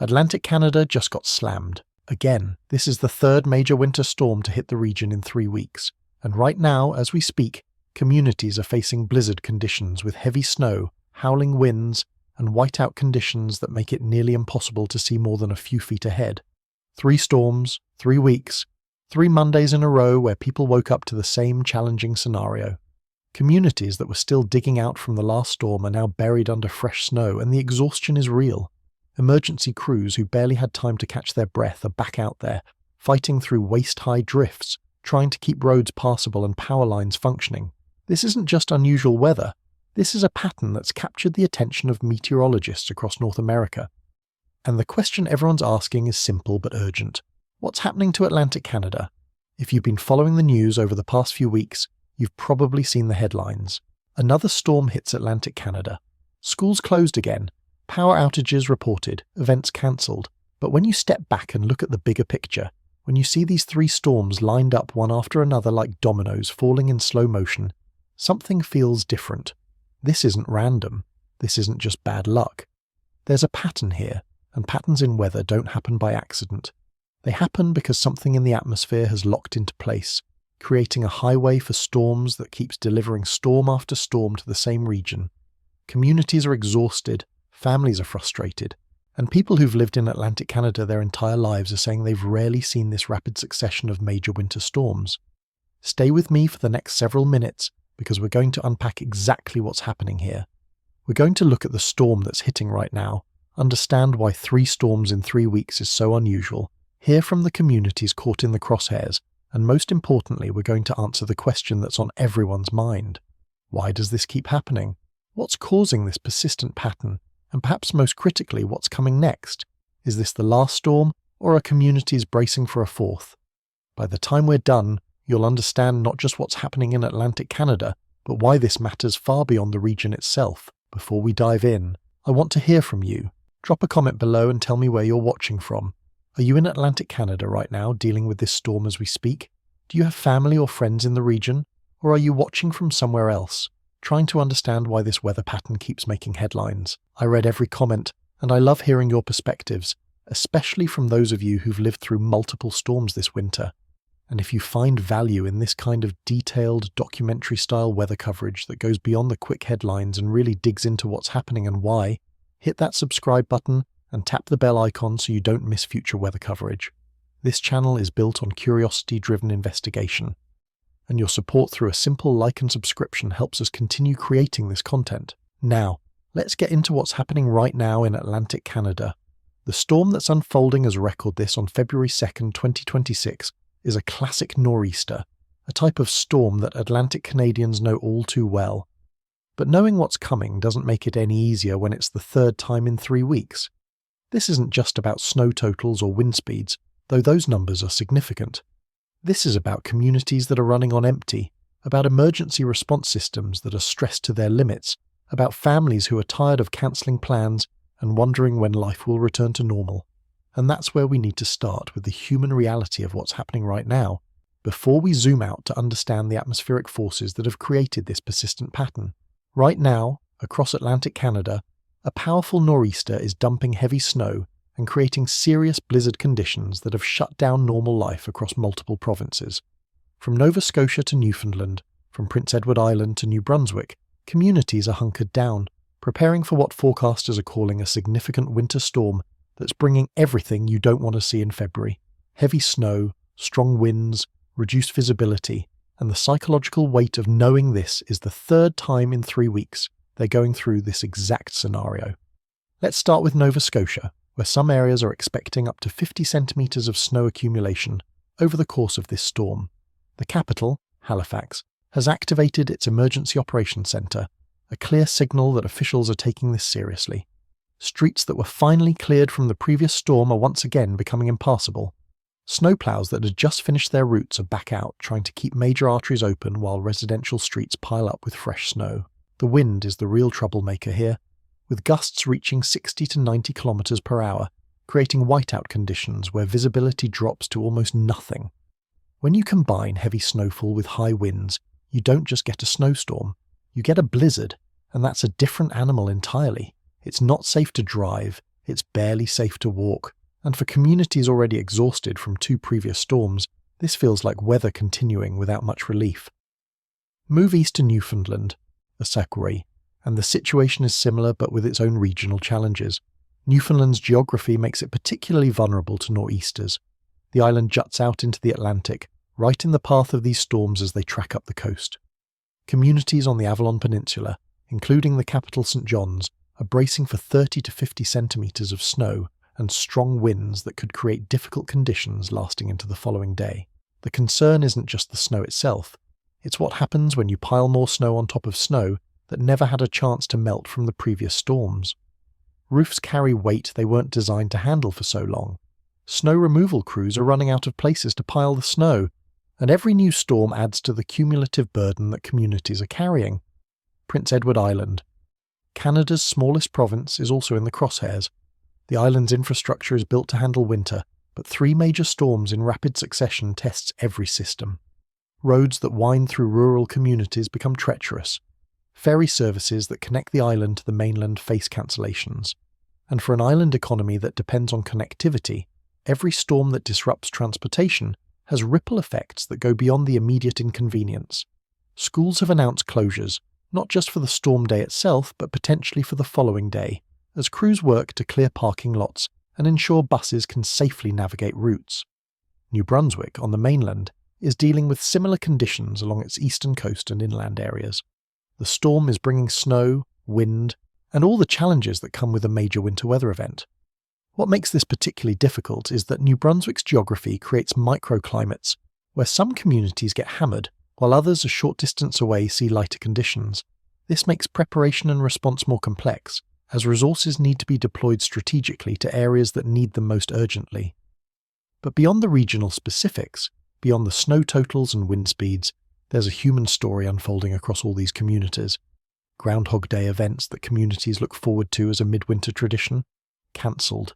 Atlantic Canada just got slammed. Again, this is the third major winter storm to hit the region in 3 weeks. And right now, as we speak, communities are facing blizzard conditions with heavy snow, howling winds, and whiteout conditions that make it nearly impossible to see more than a few feet ahead. 3 storms, 3 weeks, 3 Mondays in a row where people woke up to the same challenging scenario. Communities that were still digging out from the last storm are now buried under fresh snow, and the exhaustion is real. Emergency crews who barely had time to catch their breath are back out there, fighting through waist-high drifts, trying to keep roads passable and power lines functioning. This isn't just unusual weather. This is a pattern that's captured the attention of meteorologists across North America. And the question everyone's asking is simple but urgent. What's happening to Atlantic Canada? If you've been following the news over the past few weeks, you've probably seen the headlines. Another storm hits Atlantic Canada. Schools closed again. Power outages reported, events cancelled. But when you step back and look at the bigger picture, when you see these 3 storms lined up one after another like dominoes falling in slow motion, something feels different. This isn't random. This isn't just bad luck. There's a pattern here, and patterns in weather don't happen by accident. They happen because something in the atmosphere has locked into place, creating a highway for storms that keeps delivering storm after storm to the same region. Communities are exhausted, families are frustrated, and people who've lived in Atlantic Canada their entire lives are saying they've rarely seen this rapid succession of major winter storms. Stay with me for the next several minutes because we're going to unpack exactly what's happening here. We're going to look at the storm that's hitting right now, understand why 3 storms in 3 weeks is so unusual, hear from the communities caught in the crosshairs, and most importantly, we're going to answer the question that's on everyone's mind. Why does this keep happening? What's causing this persistent pattern? And perhaps most critically, what's coming next? Is this the last storm, or are communities bracing for a 4th? By the time we're done, you'll understand not just what's happening in Atlantic Canada, but why this matters far beyond the region itself. Before we dive in, I want to hear from you. Drop a comment below and tell me where you're watching from. Are you in Atlantic Canada right now, dealing with this storm as we speak? Do you have family or friends in the region? Or are you watching from somewhere else, trying to understand why this weather pattern keeps making headlines? I read every comment, and I love hearing your perspectives, especially from those of you who've lived through multiple storms this winter. And if you find value in this kind of detailed, documentary-style weather coverage that goes beyond the quick headlines and really digs into what's happening and why, hit that subscribe button and tap the bell icon so you don't miss future weather coverage. This channel is built on curiosity-driven investigation, and your support through a simple like and subscription helps us continue creating this content. Now, let's get into what's happening right now in Atlantic Canada. The storm that's unfolding as record this on February 2nd, 2026 is a classic nor'easter, a type of storm that Atlantic Canadians know all too well. But knowing what's coming doesn't make it any easier when it's the 3rd time in 3 weeks. This isn't just about snow totals or wind speeds, though those numbers are significant. This is about communities that are running on empty, about emergency response systems that are stressed to their limits, about families who are tired of cancelling plans and wondering when life will return to normal. And that's where we need to start, with the human reality of what's happening right now, before we zoom out to understand the atmospheric forces that have created this persistent pattern. Right now, across Atlantic Canada, a powerful nor'easter is dumping heavy snow and creating serious blizzard conditions that have shut down normal life across multiple provinces. From Nova Scotia to Newfoundland, from Prince Edward Island to New Brunswick, communities are hunkered down, preparing for what forecasters are calling a significant winter storm that's bringing everything you don't want to see in February. Heavy snow, strong winds, reduced visibility, and the psychological weight of knowing this is the 3rd time in 3 weeks they're going through this exact scenario. Let's start with Nova Scotia, where some areas are expecting up to 50 centimetres of snow accumulation over the course of this storm. The capital, Halifax, has activated its Emergency Operations Centre, a clear signal that officials are taking this seriously. Streets that were finally cleared from the previous storm are once again becoming impassable. Snowplows that had just finished their routes are back out, trying to keep major arteries open while residential streets pile up with fresh snow. The wind is the real troublemaker here, with gusts reaching 60 to 90 kilometers per hour, creating whiteout conditions where visibility drops to almost nothing. When you combine heavy snowfall with high winds, you don't just get a snowstorm, you get a blizzard, and that's a different animal entirely. It's not safe to drive, It's barely safe to walk, and for communities already exhausted from 2 previous storms, this feels like weather continuing without much relief. Move east to Newfoundland, a Sakuri, and the situation is similar but with its own regional challenges. Newfoundland's geography makes it particularly vulnerable to nor'easters. The island juts out into the Atlantic, right in the path of these storms as they track up the coast. Communities on the Avalon Peninsula, including the capital St. John's, are bracing for 30 to 50 centimetres of snow and strong winds that could create difficult conditions lasting into the following day. The concern isn't just the snow itself, it's what happens when you pile more snow on top of snow that never had a chance to melt from the previous storms. Roofs carry weight they weren't designed to handle for so long. Snow removal crews are running out of places to pile the snow, and every new storm adds to the cumulative burden that communities are carrying. Prince Edward Island, Canada's smallest province, is also in the crosshairs. The island's infrastructure is built to handle winter, but 3 major storms in rapid succession tests every system. Roads that wind through rural communities become treacherous. Ferry services that connect the island to the mainland face cancellations. And for an island economy that depends on connectivity, every storm that disrupts transportation has ripple effects that go beyond the immediate inconvenience. Schools have announced closures, not just for the storm day itself, but potentially for the following day, as crews work to clear parking lots and ensure buses can safely navigate routes. New Brunswick, on the mainland, is dealing with similar conditions along its eastern coast and inland areas. The storm is bringing snow, wind, and all the challenges that come with a major winter weather event. What makes this particularly difficult is that New Brunswick's geography creates microclimates, where some communities get hammered, while others a short distance away see lighter conditions. This makes preparation and response more complex, as resources need to be deployed strategically to areas that need them most urgently. But beyond the regional specifics, beyond the snow totals and wind speeds, there's a human story unfolding across all these communities. Groundhog Day events that communities look forward to as a midwinter tradition, cancelled.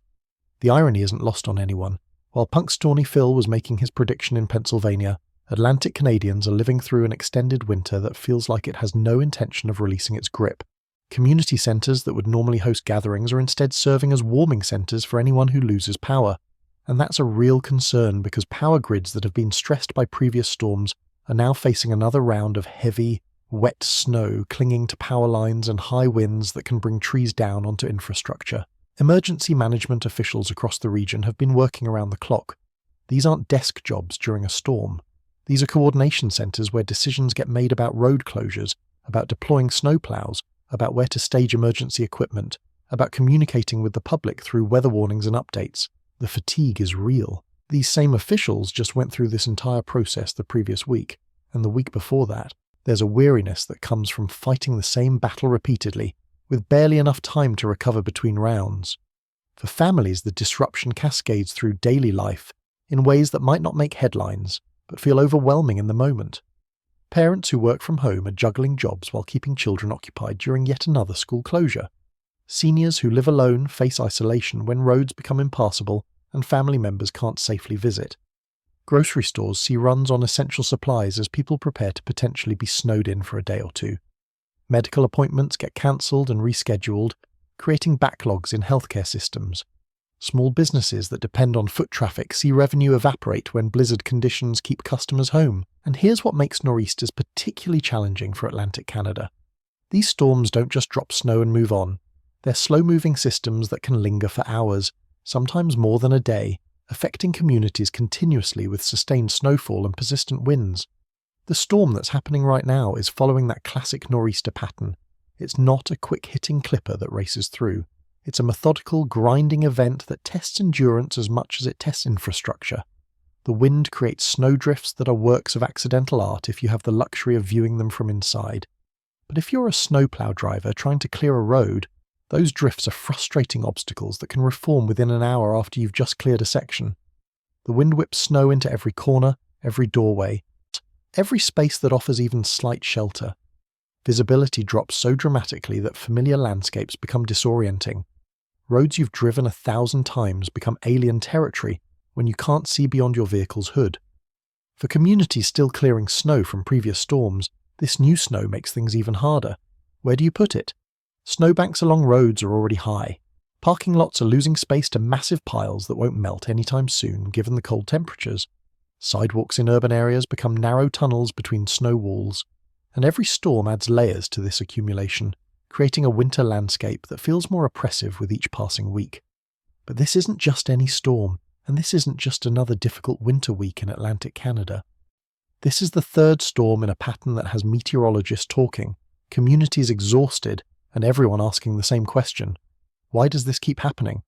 The irony isn't lost on anyone. While Punxsutawney Phil was making his prediction in Pennsylvania, Atlantic Canadians are living through an extended winter that feels like it has no intention of releasing its grip. Community centres that would normally host gatherings are instead serving as warming centres for anyone who loses power. And that's a real concern because power grids that have been stressed by previous storms are now facing another round of heavy, wet snow clinging to power lines and high winds that can bring trees down onto infrastructure. Emergency management officials across the region have been working around the clock. These aren't desk jobs during a storm. These are coordination centres where decisions get made about road closures, about deploying snowplows, about where to stage emergency equipment, about communicating with the public through weather warnings and updates. The fatigue is real. These same officials just went through this entire process the previous week, and the week before that. There's a weariness that comes from fighting the same battle repeatedly, with barely enough time to recover between rounds. For families, the disruption cascades through daily life in ways that might not make headlines, but feel overwhelming in the moment. Parents who work from home are juggling jobs while keeping children occupied during yet another school closure. Seniors who live alone face isolation when roads become impassable and family members can't safely visit. Grocery stores see runs on essential supplies as people prepare to potentially be snowed in for a day or 2. Medical appointments get cancelled and rescheduled, creating backlogs in healthcare systems. Small businesses that depend on foot traffic see revenue evaporate when blizzard conditions keep customers home. And here's what makes nor'easters particularly challenging for Atlantic Canada. These storms don't just drop snow and move on. They're slow-moving systems that can linger for hours, sometimes more than a day, affecting communities continuously with sustained snowfall and persistent winds. The storm that's happening right now is following that classic nor'easter pattern. It's not a quick-hitting clipper that races through. It's a methodical, grinding event that tests endurance as much as it tests infrastructure. The wind creates snowdrifts that are works of accidental art if you have the luxury of viewing them from inside. But if you're a snowplow driver trying to clear a road, those drifts are frustrating obstacles that can reform within an hour after you've just cleared a section. The wind whips snow into every corner, every doorway, every space that offers even slight shelter. Visibility drops so dramatically that familiar landscapes become disorienting. Roads you've driven 1,000 times become alien territory when you can't see beyond your vehicle's hood. For communities still clearing snow from previous storms, this new snow makes things even harder. Where do you put it? Snowbanks along roads are already high. Parking lots are losing space to massive piles that won't melt anytime soon given the cold temperatures. Sidewalks in urban areas become narrow tunnels between snow walls, and every storm adds layers to this accumulation, creating a winter landscape that feels more oppressive with each passing week. But this isn't just any storm, and this isn't just another difficult winter week in Atlantic Canada. This is the third storm in a pattern that has meteorologists talking, communities exhausted, and everyone asking the same question. Why does this keep happening?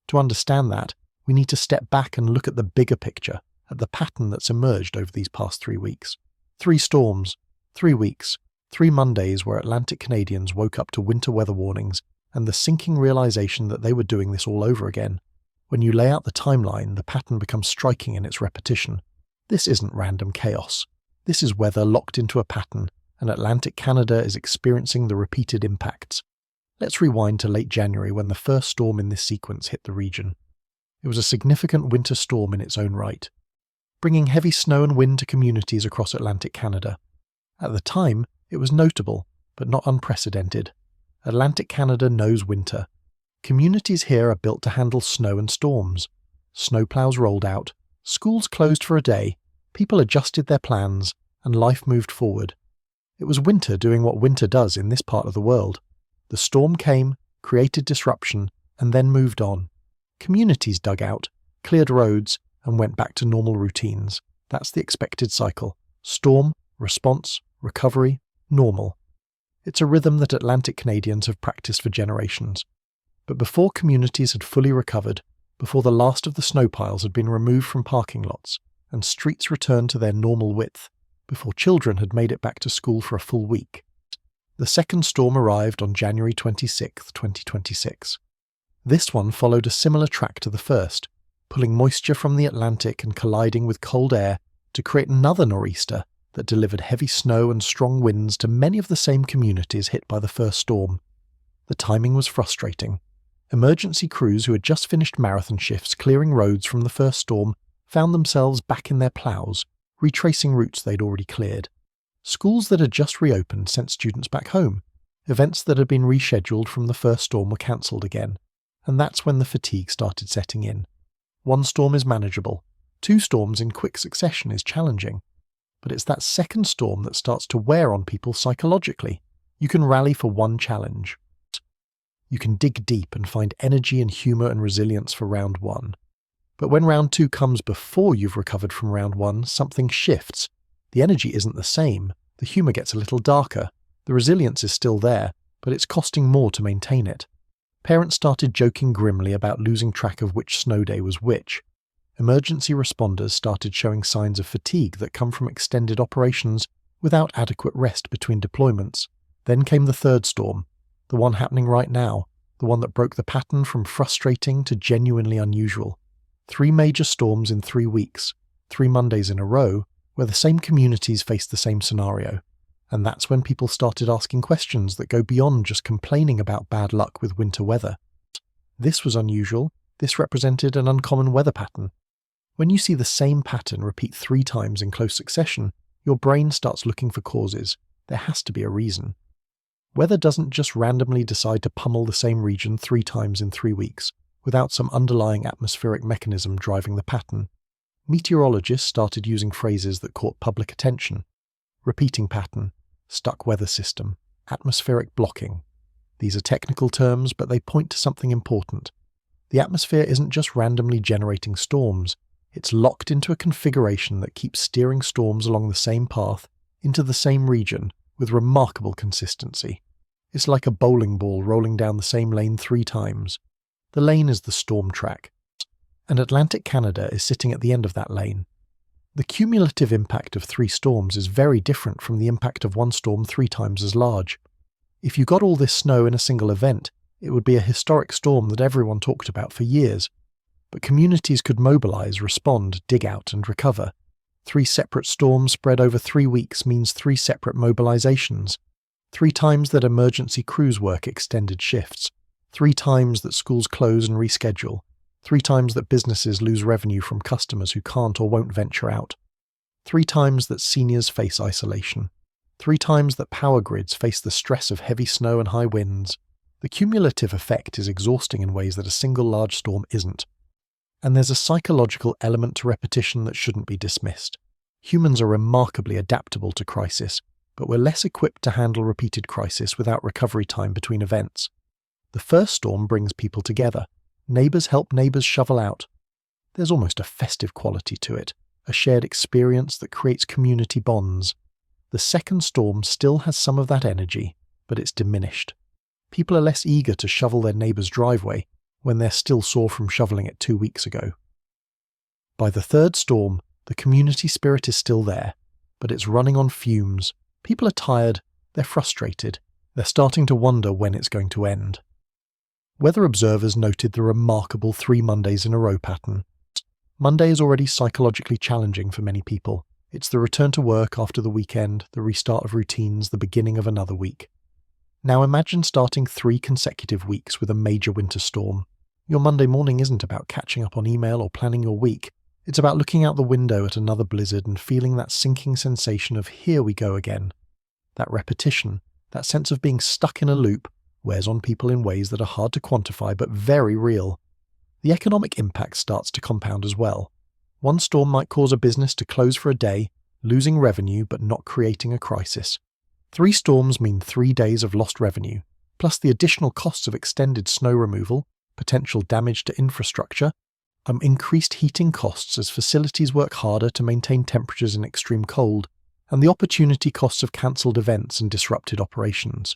To understand that, we need to step back and look at the bigger picture, at the pattern that's emerged over these past 3 weeks. 3 storms, 3 weeks, 3 Mondays where Atlantic Canadians woke up to winter weather warnings and the sinking realization that they were doing this all over again. When you lay out the timeline, the pattern becomes striking in its repetition. This isn't random chaos. This is weather locked into a pattern, and Atlantic Canada is experiencing the repeated impacts. Let's rewind to late January when the first storm in this sequence hit the region. It was a significant winter storm in its own right, bringing heavy snow and wind to communities across Atlantic Canada. At the time, it was notable, but not unprecedented. Atlantic Canada knows winter. Communities here are built to handle snow and storms. Snowplows rolled out, schools closed for a day, people adjusted their plans, and life moved forward. It was winter doing what winter does in this part of the world. The storm came, created disruption, and then moved on. Communities dug out, cleared roads, and went back to normal routines. That's the expected cycle. Storm, response, recovery, normal. It's a rhythm that Atlantic Canadians have practiced for generations. But before communities had fully recovered, before the last of the snow piles had been removed from parking lots, and streets returned to their normal width, before children had made it back to school for a full week, the second storm arrived on January 26, 2026. This one followed a similar track to the first, pulling moisture from the Atlantic and colliding with cold air to create another nor'easter that delivered heavy snow and strong winds to many of the same communities hit by the first storm. The timing was frustrating. Emergency crews who had just finished marathon shifts clearing roads from the first storm found themselves back in their plows, retracing routes they'd already cleared. Schools that had just reopened sent students back home. Events that had been rescheduled from the first storm were cancelled again. And that's when the fatigue started setting in. 1 storm is manageable. 2 storms in quick succession is challenging. But it's that second storm that starts to wear on people psychologically. You can rally for one challenge. You can dig deep and find energy and humour and resilience for round 1. But when round 2 comes before you've recovered from round 1, something shifts. The energy isn't the same, the humour gets a little darker, the resilience is still there, but it's costing more to maintain it. Parents started joking grimly about losing track of which snow day was which. Emergency responders started showing signs of fatigue that come from extended operations without adequate rest between deployments. Then came the third storm, the one happening right now, the one that broke the pattern from frustrating to genuinely unusual. 3 major storms in 3 weeks, 3 Mondays in a row, where the same communities faced the same scenario. And that's when people started asking questions that go beyond just complaining about bad luck with winter weather. This was unusual. This represented an uncommon weather pattern. When you see the same pattern repeat 3 times in close succession, your brain starts looking for causes. There has to be a reason. Weather doesn't just randomly decide to pummel the same region 3 times in 3 weeks, without some underlying atmospheric mechanism driving the pattern. Meteorologists started using phrases that caught public attention. Repeating pattern, stuck weather system, atmospheric blocking. These are technical terms, but they point to something important. The atmosphere isn't just randomly generating storms, it's locked into a configuration that keeps steering storms along the same path, into the same region, with remarkable consistency. It's like a bowling ball rolling down the same lane 3 times. The lane is the storm track, and Atlantic Canada is sitting at the end of that lane. The cumulative impact of 3 storms is very different from the impact of 1 storm 3 times as large. If you got all this snow in a single event, it would be a historic storm that everyone talked about for years. But communities could mobilise, respond, dig out and recover. 3 separate storms spread over 3 weeks means 3 separate mobilisations. 3 times that emergency crews work extended shifts. 3 times that schools close and reschedule. 3 times that businesses lose revenue from customers who can't or won't venture out. 3 times that seniors face isolation. 3 times that power grids face the stress of heavy snow and high winds. The The cumulative effect is exhausting in ways that a single large storm isn't. And there's a psychological element to repetition that shouldn't be dismissed. Humans are remarkably adaptable to crisis, but we're less equipped to handle repeated crisis without recovery time between events. The first storm brings people together. Neighbours help neighbours shovel out. There's almost a festive quality to it, a shared experience that creates community bonds. The second storm still has some of that energy, but it's diminished. People are less eager to shovel their neighbour's driveway when they're still sore from shoveling it 2 weeks ago. By the third storm, the community spirit is still there, but it's running on fumes. People are tired, they're frustrated, they're starting to wonder when it's going to end. Weather observers noted the remarkable 3 Mondays in a row pattern. Monday is already psychologically challenging for many people. It's the return to work after the weekend, the restart of routines, the beginning of another week. Now imagine starting 3 consecutive weeks with a major winter storm. Your Monday morning isn't about catching up on email or planning your week. It's about looking out the window at another blizzard and feeling that sinking sensation of here we go again. That repetition, that sense of being stuck in a loop, wears on people in ways that are hard to quantify but very real. The economic impact starts to compound as well. One storm might cause a business to close for a day, losing revenue but not creating a crisis. 3 storms mean 3 days of lost revenue, plus the additional costs of extended snow removal, potential damage to infrastructure, increased heating costs as facilities work harder to maintain temperatures in extreme cold, and the opportunity costs of cancelled events and disrupted operations.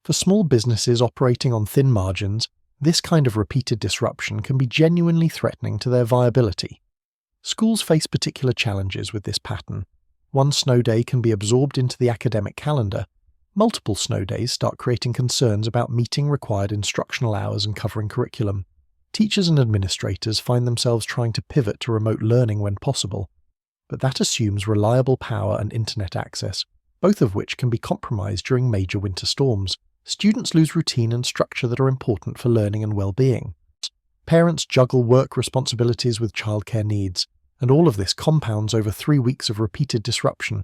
For small businesses operating on thin margins, this kind of repeated disruption can be genuinely threatening to their viability. Schools face particular challenges with this pattern. One snow day can be absorbed into the academic calendar. Multiple snow days start creating concerns about meeting required instructional hours and covering curriculum. Teachers and administrators find themselves trying to pivot to remote learning when possible. But that assumes reliable power and internet access, both of which can be compromised during major winter storms. Students lose routine and structure that are important for learning and well-being. Parents juggle work responsibilities with childcare needs, and all of this compounds over 3 weeks of repeated disruption.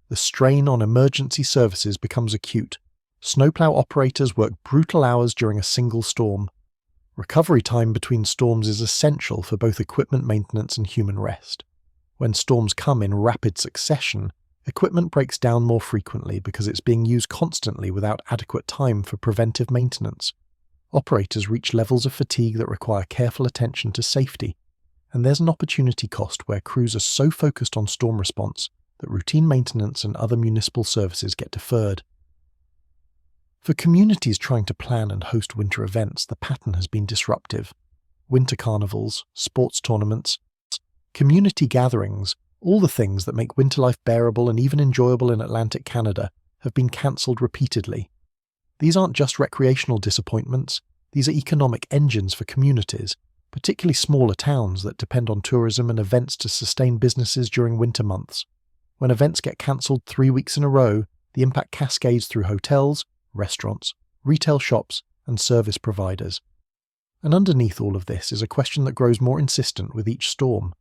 The strain on emergency services becomes acute. Snowplow operators work brutal hours during a single storm. Recovery time between storms is essential for both equipment maintenance and human rest. When storms come in rapid succession, equipment breaks down more frequently because it's being used constantly without adequate time for preventive maintenance. Operators reach levels of fatigue that require careful attention to safety, and there's an opportunity cost where crews are so focused on storm response that routine maintenance and other municipal services get deferred. For communities trying to plan and host winter events, the pattern has been disruptive. Winter carnivals, sports tournaments, community gatherings, all the things that make winter life bearable and even enjoyable in Atlantic Canada, have been cancelled repeatedly. These aren't just recreational disappointments, these are economic engines for communities, particularly smaller towns that depend on tourism and events to sustain businesses during winter months. When events get cancelled 3 weeks in a row, the impact cascades through hotels, restaurants, retail shops, and service providers. And underneath all of this is a question that grows more insistent with each storm.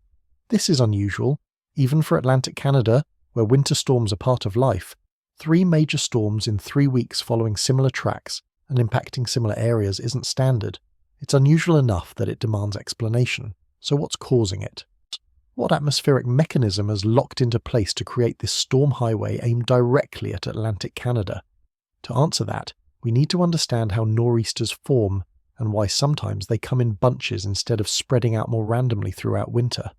This is unusual, even for Atlantic Canada, where winter storms are part of life. 3 major storms in 3 weeks following similar tracks and impacting similar areas isn't standard. It's unusual enough that it demands explanation. So what's causing it? What atmospheric mechanism has locked into place to create this storm highway aimed directly at Atlantic Canada? To answer that, we need to understand how nor'easters form and why sometimes they come in bunches instead of spreading out more randomly throughout winter.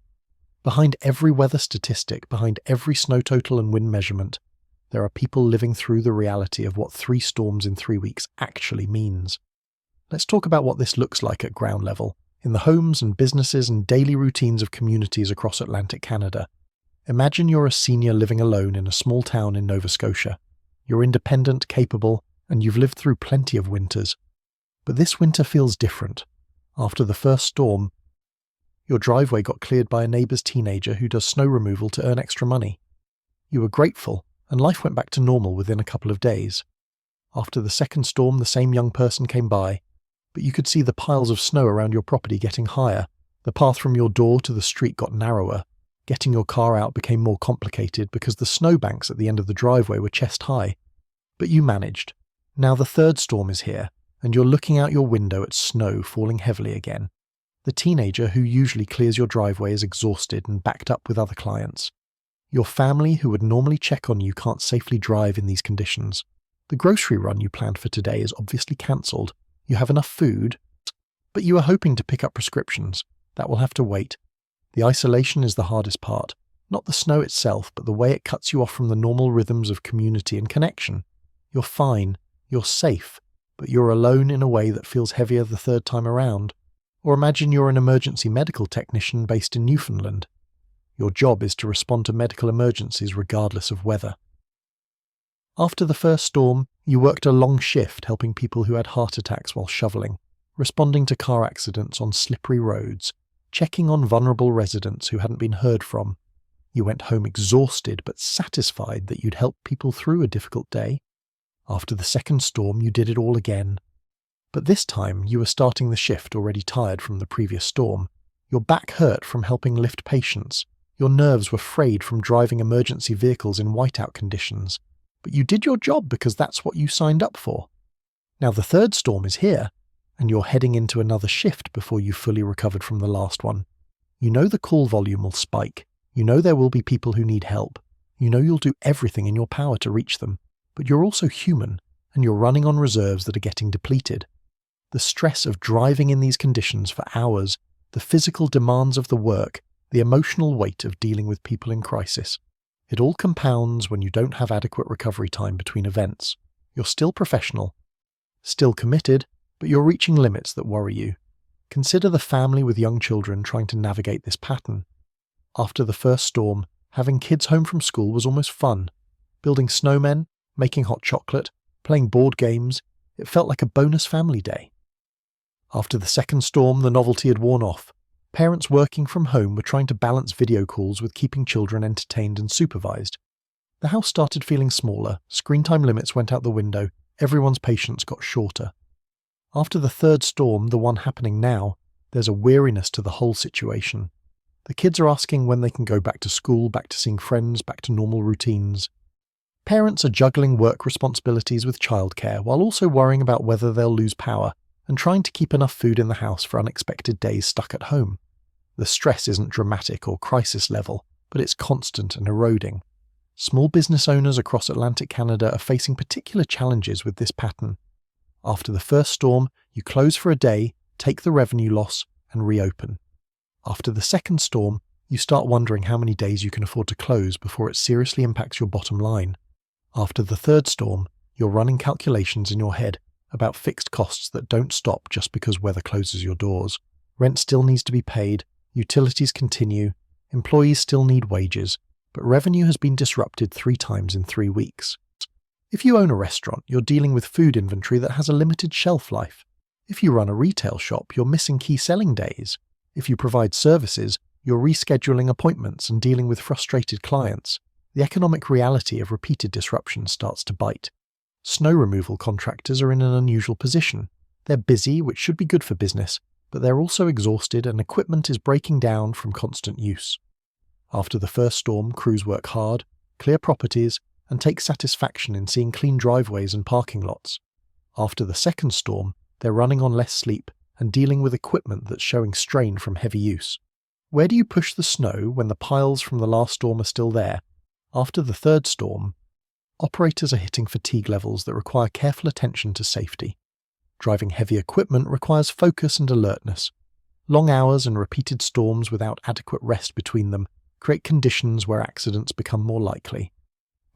Behind every weather statistic, behind every snow total and wind measurement, there are people living through the reality of what 3 storms in 3 weeks actually means. Let's talk about what this looks like at ground level, in the homes and businesses and daily routines of communities across Atlantic Canada. Imagine you're a senior living alone in a small town in Nova Scotia. You're independent, capable, and you've lived through plenty of winters. But this winter feels different. After the first storm, your driveway got cleared by a neighbour's teenager who does snow removal to earn extra money. You were grateful, and life went back to normal within a couple of days. After the second storm, the same young person came by, but you could see the piles of snow around your property getting higher. The path from your door to the street got narrower. Getting your car out became more complicated because the snowbanks at the end of the driveway were chest high. But you managed. Now the third storm is here, and you're looking out your window at snow falling heavily again. The teenager who usually clears your driveway is exhausted and backed up with other clients. Your family who would normally check on you can't safely drive in these conditions. The grocery run you planned for today is obviously cancelled. You have enough food, but you are hoping to pick up prescriptions. That will have to wait. The isolation is the hardest part. Not the snow itself, but the way it cuts you off from the normal rhythms of community and connection. You're fine, you're safe, but you're alone in a way that feels heavier the third time around. Or imagine you're an emergency medical technician based in Newfoundland. Your job is to respond to medical emergencies regardless of weather. After the first storm, you worked a long shift helping people who had heart attacks while shoveling, responding to car accidents on slippery roads, checking on vulnerable residents who hadn't been heard from. You went home exhausted but satisfied that you'd helped people through a difficult day. After the second storm, you did it all again. But this time, you were starting the shift already tired from the previous storm. Your back hurt from helping lift patients. Your nerves were frayed from driving emergency vehicles in whiteout conditions. But you did your job because that's what you signed up for. Now the third storm is here, and you're heading into another shift before you've fully recovered from the last one. You know the call volume will spike. You know there will be people who need help. You know you'll do everything in your power to reach them. But you're also human, and you're running on reserves that are getting depleted. The stress of driving in these conditions for hours, the physical demands of the work, the emotional weight of dealing with people in crisis. It all compounds when you don't have adequate recovery time between events. You're still professional, still committed, but you're reaching limits that worry you. Consider the family with young children trying to navigate this pattern. After the first storm, having kids home from school was almost fun. Building snowmen, making hot chocolate, playing board games, it felt like a bonus family day. After the second storm, the novelty had worn off. Parents working from home were trying to balance video calls with keeping children entertained and supervised. The house started feeling smaller, screen time limits went out the window, everyone's patience got shorter. After the third storm, the one happening now, there's a weariness to the whole situation. The kids are asking when they can go back to school, back to seeing friends, back to normal routines. Parents are juggling work responsibilities with childcare while also worrying about whether they'll lose power and trying to keep enough food in the house for unexpected days stuck at home. The stress isn't dramatic or crisis level, but it's constant and eroding. Small business owners across Atlantic Canada are facing particular challenges with this pattern. After the first storm, you close for a day, take the revenue loss, and reopen. After the second storm, you start wondering how many days you can afford to close before it seriously impacts your bottom line. After the third storm, you're running calculations in your head about fixed costs that don't stop just because weather closes your doors. Rent still needs to be paid, utilities continue, employees still need wages, but revenue has been disrupted 3 times in 3 weeks. If you own a restaurant, you're dealing with food inventory that has a limited shelf life. If you run a retail shop, you're missing key selling days. If you provide services, you're rescheduling appointments and dealing with frustrated clients. The economic reality of repeated disruption starts to bite. Snow removal contractors are in an unusual position. They're busy, which should be good for business, but they're also exhausted and equipment is breaking down from constant use. After the first storm, crews work hard, clear properties, and take satisfaction in seeing clean driveways and parking lots. After the second storm, they're running on less sleep and dealing with equipment that's showing strain from heavy use. Where do you push the snow when the piles from the last storm are still there? After the third storm, operators are hitting fatigue levels that require careful attention to safety. Driving heavy equipment requires focus and alertness. Long hours and repeated storms without adequate rest between them create conditions where accidents become more likely.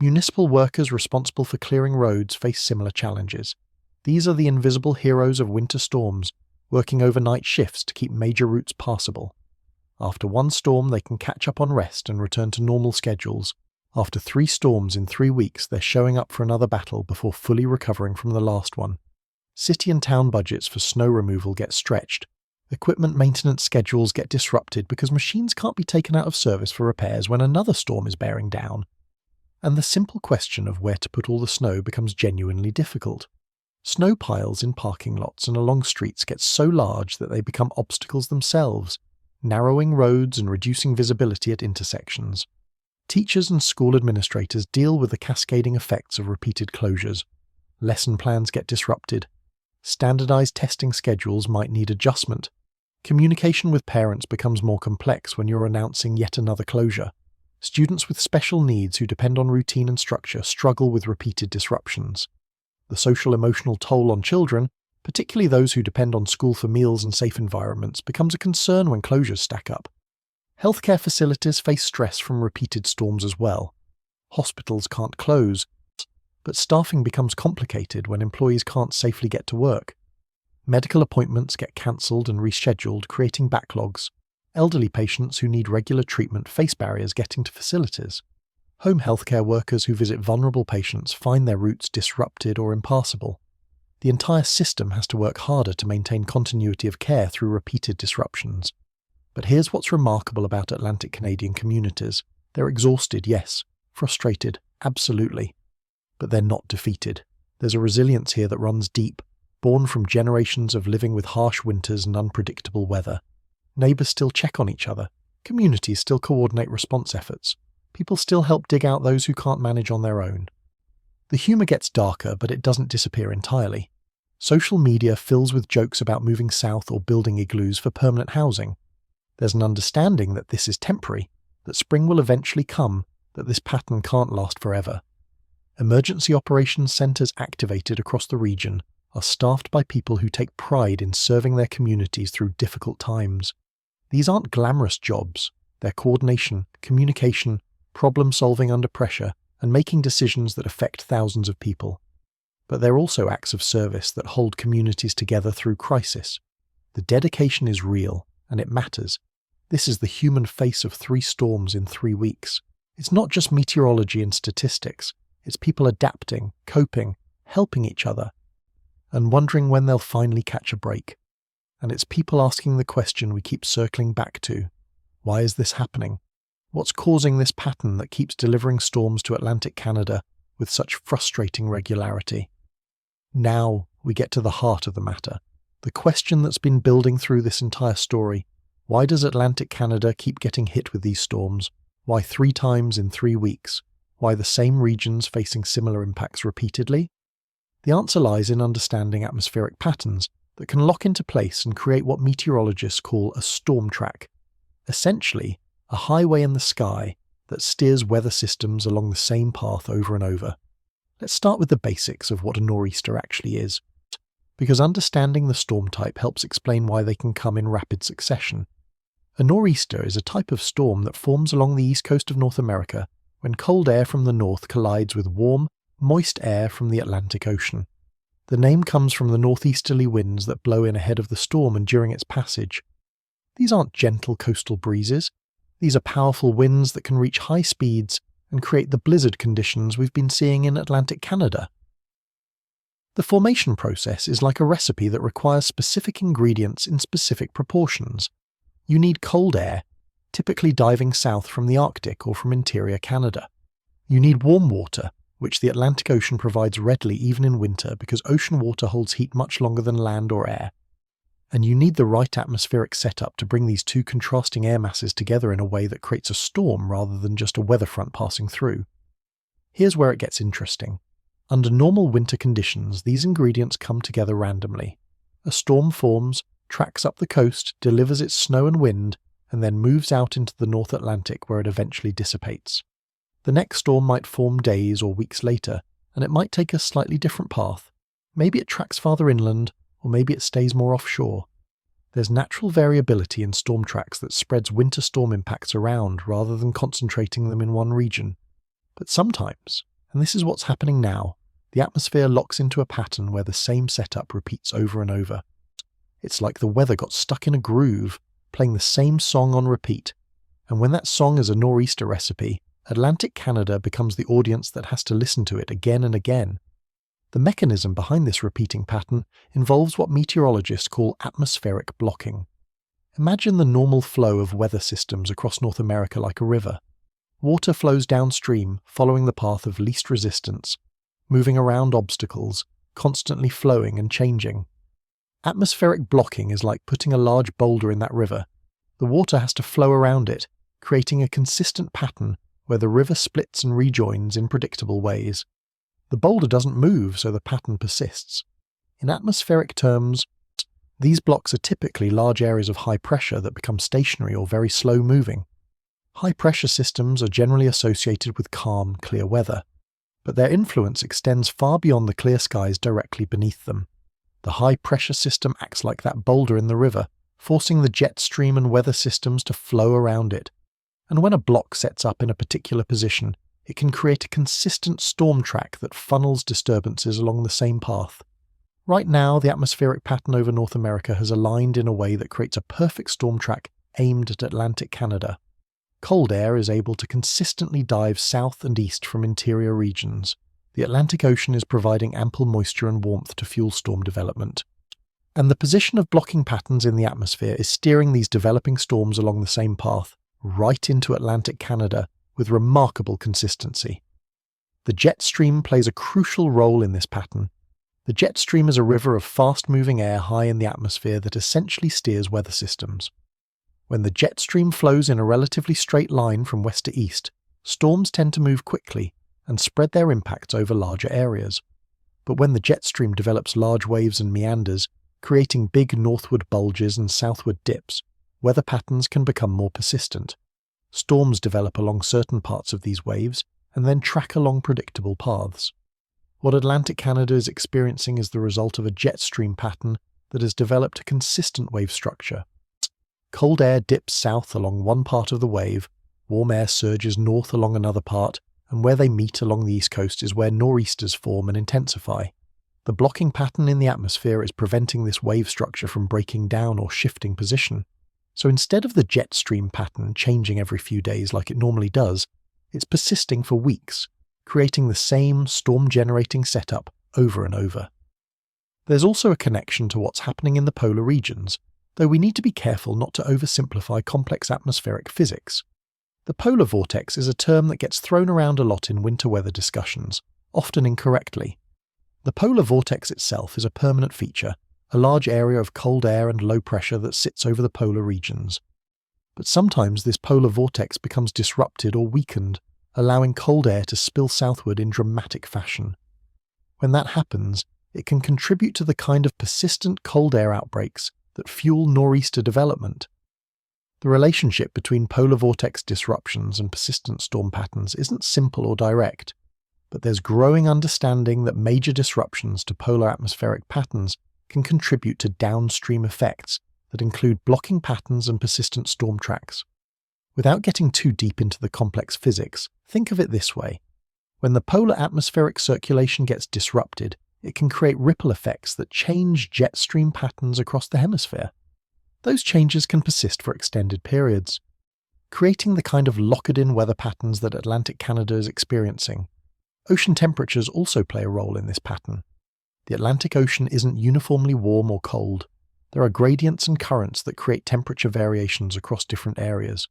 Municipal workers responsible for clearing roads face similar challenges. These are the invisible heroes of winter storms, working overnight shifts to keep major routes passable. After one storm, they can catch up on rest and return to normal schedules. After 3 storms in 3 weeks, they're showing up for another battle before fully recovering from the last one. City and town budgets for snow removal get stretched. Equipment maintenance schedules get disrupted because machines can't be taken out of service for repairs when another storm is bearing down. And the simple question of where to put all the snow becomes genuinely difficult. Snow piles in parking lots and along streets get so large that they become obstacles themselves, narrowing roads and reducing visibility at intersections. Teachers and school administrators deal with the cascading effects of repeated closures. Lesson plans get disrupted. Standardized testing schedules might need adjustment. Communication with parents becomes more complex when you're announcing yet another closure. Students with special needs who depend on routine and structure struggle with repeated disruptions. The social-emotional toll on children, particularly those who depend on school for meals and safe environments, becomes a concern when closures stack up. Healthcare facilities face stress from repeated storms as well. Hospitals can't close, but staffing becomes complicated when employees can't safely get to work. Medical appointments get cancelled and rescheduled, creating backlogs. Elderly patients who need regular treatment face barriers getting to facilities. Home healthcare workers who visit vulnerable patients find their routes disrupted or impassable. The entire system has to work harder to maintain continuity of care through repeated disruptions. But here's what's remarkable about Atlantic Canadian communities. They're exhausted, yes. Frustrated, absolutely. But they're not defeated. There's a resilience here that runs deep, born from generations of living with harsh winters and unpredictable weather. Neighbours still check on each other. Communities still coordinate response efforts. People still help dig out those who can't manage on their own. The humour gets darker, but it doesn't disappear entirely. Social media fills with jokes about moving south or building igloos for permanent housing. There's an understanding that this is temporary, that spring will eventually come, that this pattern can't last forever. Emergency operations centres activated across the region are staffed by people who take pride in serving their communities through difficult times. These aren't glamorous jobs. They're coordination, communication, problem-solving under pressure, and making decisions that affect thousands of people. But they're also acts of service that hold communities together through crisis. The dedication is real, and it matters. This is the human face of 3 storms in 3 weeks. It's not just meteorology and statistics. It's people adapting, coping, helping each other, and wondering when they'll finally catch a break. And it's people asking the question we keep circling back to. Why is this happening? What's causing this pattern that keeps delivering storms to Atlantic Canada with such frustrating regularity? Now we get to the heart of the matter. The question that's been building through this entire story. Why does Atlantic Canada keep getting hit with these storms? Why 3 times in 3 weeks? Why the same regions facing similar impacts repeatedly? The answer lies in understanding atmospheric patterns that can lock into place and create what meteorologists call a storm track. Essentially, a highway in the sky that steers weather systems along the same path over and over. Let's start with the basics of what a nor'easter actually is, because understanding the storm type helps explain why they can come in rapid succession. A nor'easter is a type of storm that forms along the east coast of North America when cold air from the north collides with warm, moist air from the Atlantic Ocean. The name comes from the northeasterly winds that blow in ahead of the storm and during its passage. These aren't gentle coastal breezes. These are powerful winds that can reach high speeds and create the blizzard conditions we've been seeing in Atlantic Canada. The formation process is like a recipe that requires specific ingredients in specific proportions. You need cold air, typically diving south from the Arctic or from interior Canada. You need warm water, which the Atlantic Ocean provides readily even in winter because ocean water holds heat much longer than land or air. And you need the right atmospheric setup to bring these 2 contrasting air masses together in a way that creates a storm rather than just a weather front passing through. Here's where it gets interesting. Under normal winter conditions, these ingredients come together randomly. A storm forms, tracks up the coast, delivers its snow and wind, and then moves out into the North Atlantic where it eventually dissipates. The next storm might form days or weeks later, and it might take a slightly different path. Maybe it tracks farther inland, or maybe it stays more offshore. There's natural variability in storm tracks that spreads winter storm impacts around rather than concentrating them in one region. But sometimes, and this is what's happening now, the atmosphere locks into a pattern where the same setup repeats over and over. It's like the weather got stuck in a groove, playing the same song on repeat. And when that song is a nor'easter recipe, Atlantic Canada becomes the audience that has to listen to it again and again. The mechanism behind this repeating pattern involves what meteorologists call atmospheric blocking. Imagine the normal flow of weather systems across North America like a river. Water flows downstream, following the path of least resistance, moving around obstacles, constantly flowing and changing. Atmospheric blocking is like putting a large boulder in that river. The water has to flow around it, creating a consistent pattern where the river splits and rejoins in predictable ways. The boulder doesn't move, so the pattern persists. In atmospheric terms, these blocks are typically large areas of high pressure that become stationary or very slow moving. High pressure systems are generally associated with calm, clear weather, but their influence extends far beyond the clear skies directly beneath them. The high pressure system acts like that boulder in the river, forcing the jet stream and weather systems to flow around it. And when a block sets up in a particular position, it can create a consistent storm track that funnels disturbances along the same path. Right now, the atmospheric pattern over North America has aligned in a way that creates a perfect storm track aimed at Atlantic Canada. Cold air is able to consistently dive south and east from interior regions. The Atlantic Ocean is providing ample moisture and warmth to fuel storm development. And the position of blocking patterns in the atmosphere is steering these developing storms along the same path, right into Atlantic Canada, with remarkable consistency. The jet stream plays a crucial role in this pattern. The jet stream is a river of fast-moving air high in the atmosphere that essentially steers weather systems. When the jet stream flows in a relatively straight line from west to east, storms tend to move quickly and spread their impacts over larger areas. But when the jet stream develops large waves and meanders, creating big northward bulges and southward dips, weather patterns can become more persistent. Storms develop along certain parts of these waves and then track along predictable paths. What Atlantic Canada is experiencing is the result of a jet stream pattern that has developed a consistent wave structure. Cold air dips south along one part of the wave, warm air surges north along another part, and where they meet along the east coast is where nor'easters form and intensify. The blocking pattern in the atmosphere is preventing this wave structure from breaking down or shifting position. So instead of the jet stream pattern changing every few days like it normally does, it's persisting for weeks, creating the same storm-generating setup over and over. There's also a connection to what's happening in the polar regions, though we need to be careful not to oversimplify complex atmospheric physics. The polar vortex is a term that gets thrown around a lot in winter weather discussions, often incorrectly. The polar vortex itself is a permanent feature, a large area of cold air and low pressure that sits over the polar regions. But sometimes this polar vortex becomes disrupted or weakened, allowing cold air to spill southward in dramatic fashion. When that happens, it can contribute to the kind of persistent cold air outbreaks that fuel nor'easter development. The relationship between polar vortex disruptions and persistent storm patterns isn't simple or direct, but there's growing understanding that major disruptions to polar atmospheric patterns can contribute to downstream effects that include blocking patterns and persistent storm tracks. Without getting too deep into the complex physics, think of it this way. When the polar atmospheric circulation gets disrupted, it can create ripple effects that change jet stream patterns across the hemisphere. Those changes can persist for extended periods, creating the kind of locked-in weather patterns that Atlantic Canada is experiencing. Ocean temperatures also play a role in this pattern. The Atlantic Ocean isn't uniformly warm or cold. There are gradients and currents that create temperature variations across different areas.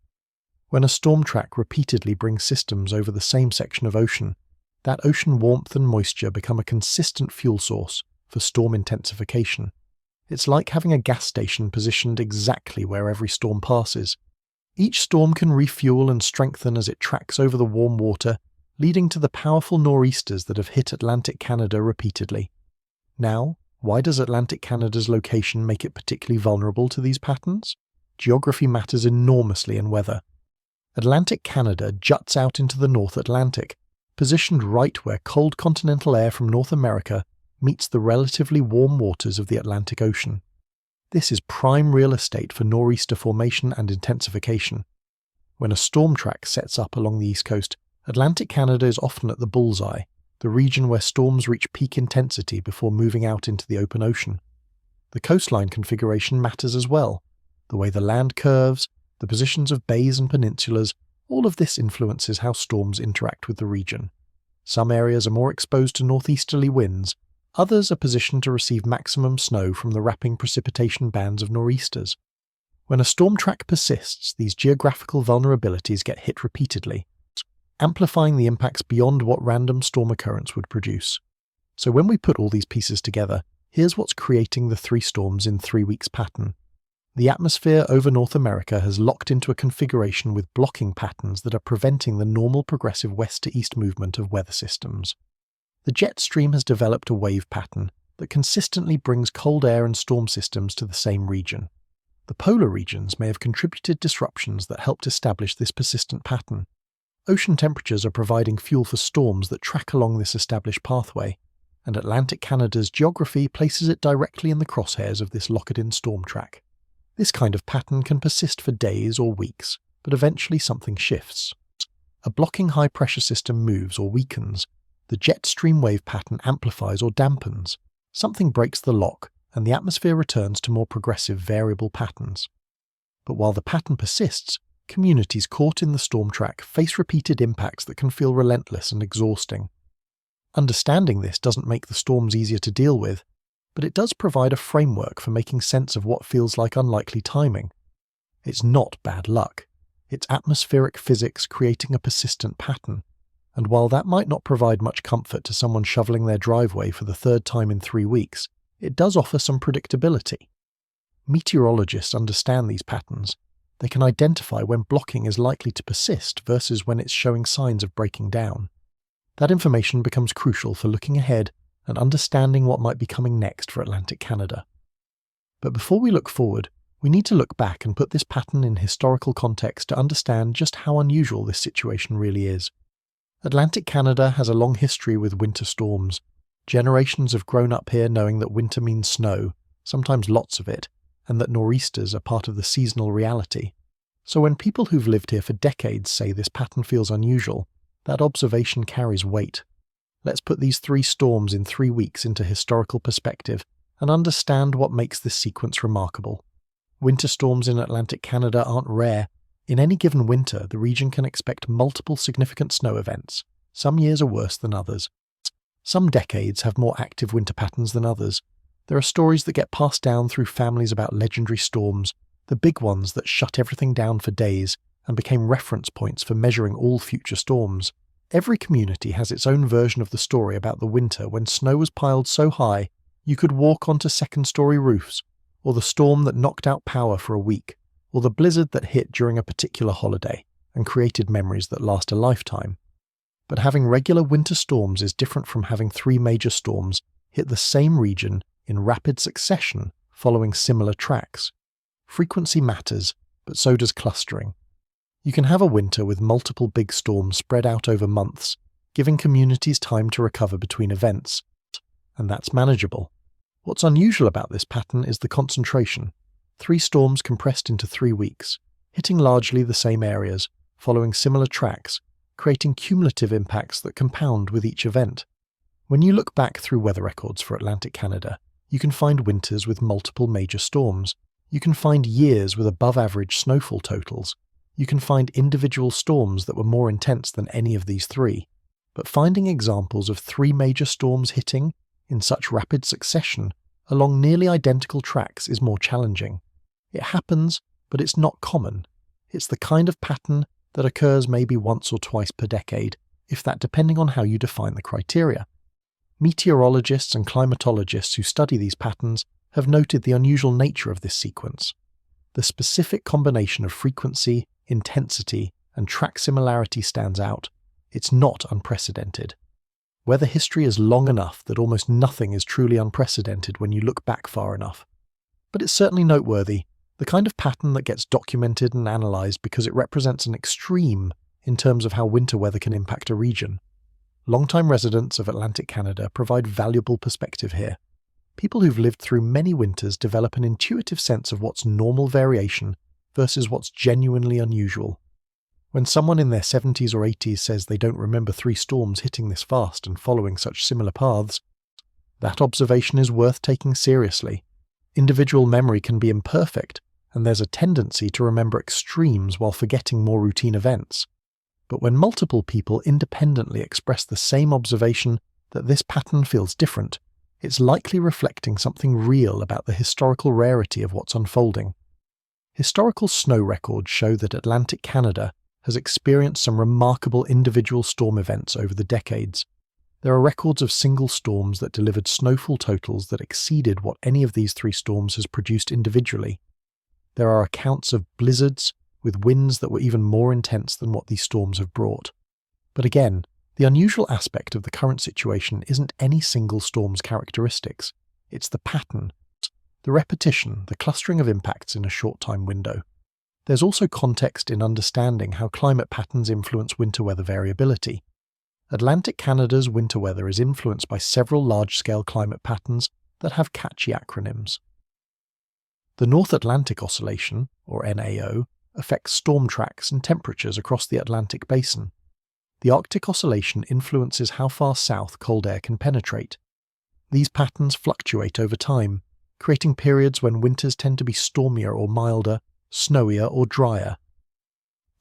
When a storm track repeatedly brings systems over the same section of ocean, that ocean warmth and moisture become a consistent fuel source for storm intensification. It's like having a gas station positioned exactly where every storm passes. Each storm can refuel and strengthen as it tracks over the warm water, leading to the powerful nor'easters that have hit Atlantic Canada repeatedly. Now, why does Atlantic Canada's location make it particularly vulnerable to these patterns? Geography matters enormously in weather. Atlantic Canada juts out into the North Atlantic, positioned right where cold continental air from North America meets the relatively warm waters of the Atlantic Ocean. This is prime real estate for nor'easter formation and intensification. When a storm track sets up along the east coast, Atlantic Canada is often at the bullseye, the region where storms reach peak intensity before moving out into the open ocean. The coastline configuration matters as well. The way the land curves, the positions of bays and peninsulas, all of this influences how storms interact with the region. Some areas are more exposed to northeasterly winds, others are positioned to receive maximum snow from the wrapping precipitation bands of nor'easters. When a storm track persists, these geographical vulnerabilities get hit repeatedly, amplifying the impacts beyond what random storm occurrence would produce. So when we put all these pieces together, here's what's creating the 3 storms in 3 weeks pattern. The atmosphere over North America has locked into a configuration with blocking patterns that are preventing the normal progressive west to east movement of weather systems. The jet stream has developed a wave pattern that consistently brings cold air and storm systems to the same region. The polar regions may have contributed disruptions that helped establish this persistent pattern. Ocean temperatures are providing fuel for storms that track along this established pathway, and Atlantic Canada's geography places it directly in the crosshairs of this locked-in storm track. This kind of pattern can persist for days or weeks, but eventually something shifts. A blocking high-pressure system moves or weakens. The jet stream wave pattern amplifies or dampens. Something breaks the lock, and the atmosphere returns to more progressive variable patterns. But while the pattern persists, communities caught in the storm track face repeated impacts that can feel relentless and exhausting. Understanding this doesn't make the storms easier to deal with, but it does provide a framework for making sense of what feels like unlikely timing. It's not bad luck. It's atmospheric physics creating a persistent pattern, and while that might not provide much comfort to someone shoveling their driveway for the third time in 3 weeks, it does offer some predictability. Meteorologists understand these patterns. They can identify when blocking is likely to persist versus when it's showing signs of breaking down. That information becomes crucial for looking ahead and understanding what might be coming next for Atlantic Canada. But before we look forward, we need to look back and put this pattern in historical context to understand just how unusual this situation really is. Atlantic Canada has a long history with winter storms. Generations have grown up here knowing that winter means snow, sometimes lots of it, and that nor'easters are part of the seasonal reality. So when people who've lived here for decades say this pattern feels unusual, that observation carries weight. Let's put these 3 storms in 3 weeks into historical perspective and understand what makes this sequence remarkable. Winter storms in Atlantic Canada aren't rare. In any given winter, the region can expect multiple significant snow events. Some years are worse than others. Some decades have more active winter patterns than others. There are stories that get passed down through families about legendary storms, the big ones that shut everything down for days and became reference points for measuring all future storms. Every community has its own version of the story about the winter when snow was piled so high you could walk onto second-story roofs, or the storm that knocked out power for a week, or the blizzard that hit during a particular holiday and created memories that last a lifetime. But having regular winter storms is different from having 3 major storms hit the same region in rapid succession following similar tracks. Frequency matters, but so does clustering. You can have a winter with multiple big storms spread out over months, giving communities time to recover between events, and that's manageable. What's unusual about this pattern is the concentration. 3 storms compressed into 3 weeks, hitting largely the same areas, following similar tracks, creating cumulative impacts that compound with each event. When you look back through weather records for Atlantic Canada, you can find winters with multiple major storms. You can find years with above-average snowfall totals. You can find individual storms that were more intense than any of these 3. But finding examples of 3 major storms hitting in such rapid succession along nearly identical tracks is more challenging. It happens, but it's not common. It's the kind of pattern that occurs maybe once or twice per decade, if that, depending on how you define the criteria. Meteorologists and climatologists who study these patterns have noted the unusual nature of this sequence. The specific combination of frequency, intensity, and track similarity stands out. It's not unprecedented. Weather history is long enough that almost nothing is truly unprecedented when you look back far enough. But it's certainly noteworthy, the kind of pattern that gets documented and analysed because it represents an extreme in terms of how winter weather can impact a region. Long-time residents of Atlantic Canada provide valuable perspective here. People who've lived through many winters develop an intuitive sense of what's normal variation versus what's genuinely unusual. When someone in their 70s or 80s says they don't remember 3 storms hitting this fast and following such similar paths, that observation is worth taking seriously. Individual memory can be imperfect, and there's a tendency to remember extremes while forgetting more routine events. But when multiple people independently express the same observation that this pattern feels different, it's likely reflecting something real about the historical rarity of what's unfolding. Historical snow records show that Atlantic Canada has experienced some remarkable individual storm events over the decades. There are records of single storms that delivered snowfall totals that exceeded what any of these 3 storms has produced individually. There are accounts of blizzards with winds that were even more intense than what these storms have brought. But again, the unusual aspect of the current situation isn't any single storm's characteristics. It's the pattern, the repetition, the clustering of impacts in a short time window. There's also context in understanding how climate patterns influence winter weather variability. Atlantic Canada's winter weather is influenced by several large-scale climate patterns that have catchy acronyms. The North Atlantic Oscillation, or NAO, affects storm tracks and temperatures across the Atlantic basin. The Arctic Oscillation influences how far south cold air can penetrate. These patterns fluctuate over time, creating periods when winters tend to be stormier or milder, snowier or drier.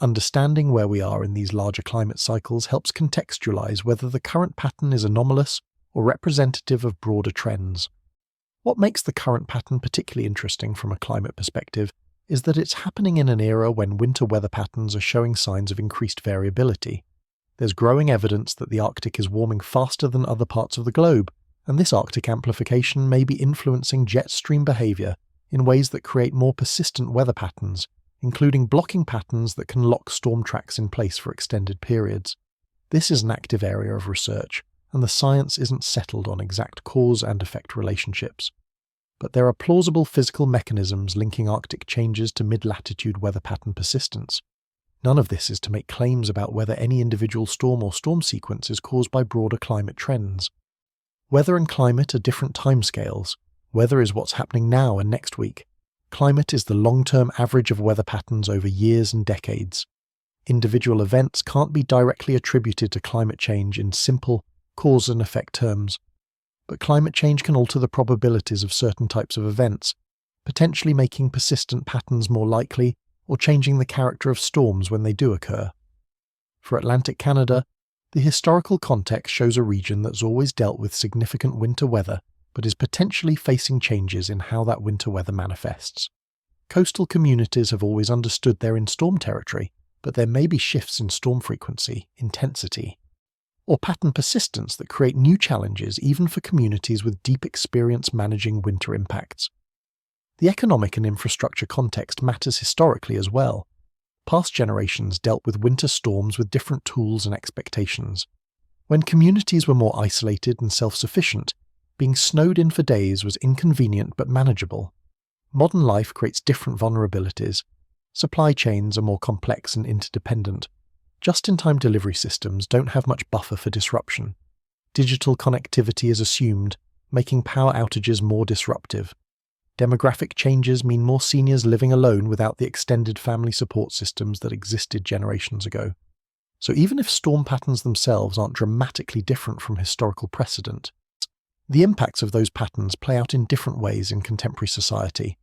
Understanding where we are in these larger climate cycles helps contextualize whether the current pattern is anomalous or representative of broader trends. What makes the current pattern particularly interesting from a climate perspective is that it's happening in an era when winter weather patterns are showing signs of increased variability. There's growing evidence that the Arctic is warming faster than other parts of the globe, and this Arctic amplification may be influencing jet stream behavior in ways that create more persistent weather patterns, including blocking patterns that can lock storm tracks in place for extended periods. This is an active area of research, and the science isn't settled on exact cause and effect relationships. But there are plausible physical mechanisms linking Arctic changes to mid-latitude weather pattern persistence. None of this is to make claims about whether any individual storm or storm sequence is caused by broader climate trends. Weather and climate are different timescales. Weather is what's happening now and next week. Climate is the long-term average of weather patterns over years and decades. Individual events can't be directly attributed to climate change in simple cause and effect terms. But climate change can alter the probabilities of certain types of events, potentially making persistent patterns more likely or changing the character of storms when they do occur. For Atlantic Canada, the historical context shows a region that's always dealt with significant winter weather, but is potentially facing changes in how that winter weather manifests. Coastal communities have always understood they're in storm territory, but there may be shifts in storm frequency, intensity, or pattern persistence that create new challenges even for communities with deep experience managing winter impacts. The economic and infrastructure context matters historically as well. Past generations dealt with winter storms with different tools and expectations. When communities were more isolated and self-sufficient, being snowed in for days was inconvenient but manageable. Modern life creates different vulnerabilities. Supply chains are more complex and interdependent. Just-in-time delivery systems don't have much buffer for disruption. Digital connectivity is assumed, making power outages more disruptive. Demographic changes mean more seniors living alone without the extended family support systems that existed generations ago. So even if storm patterns themselves aren't dramatically different from historical precedent, the impacts of those patterns play out in different ways in contemporary society.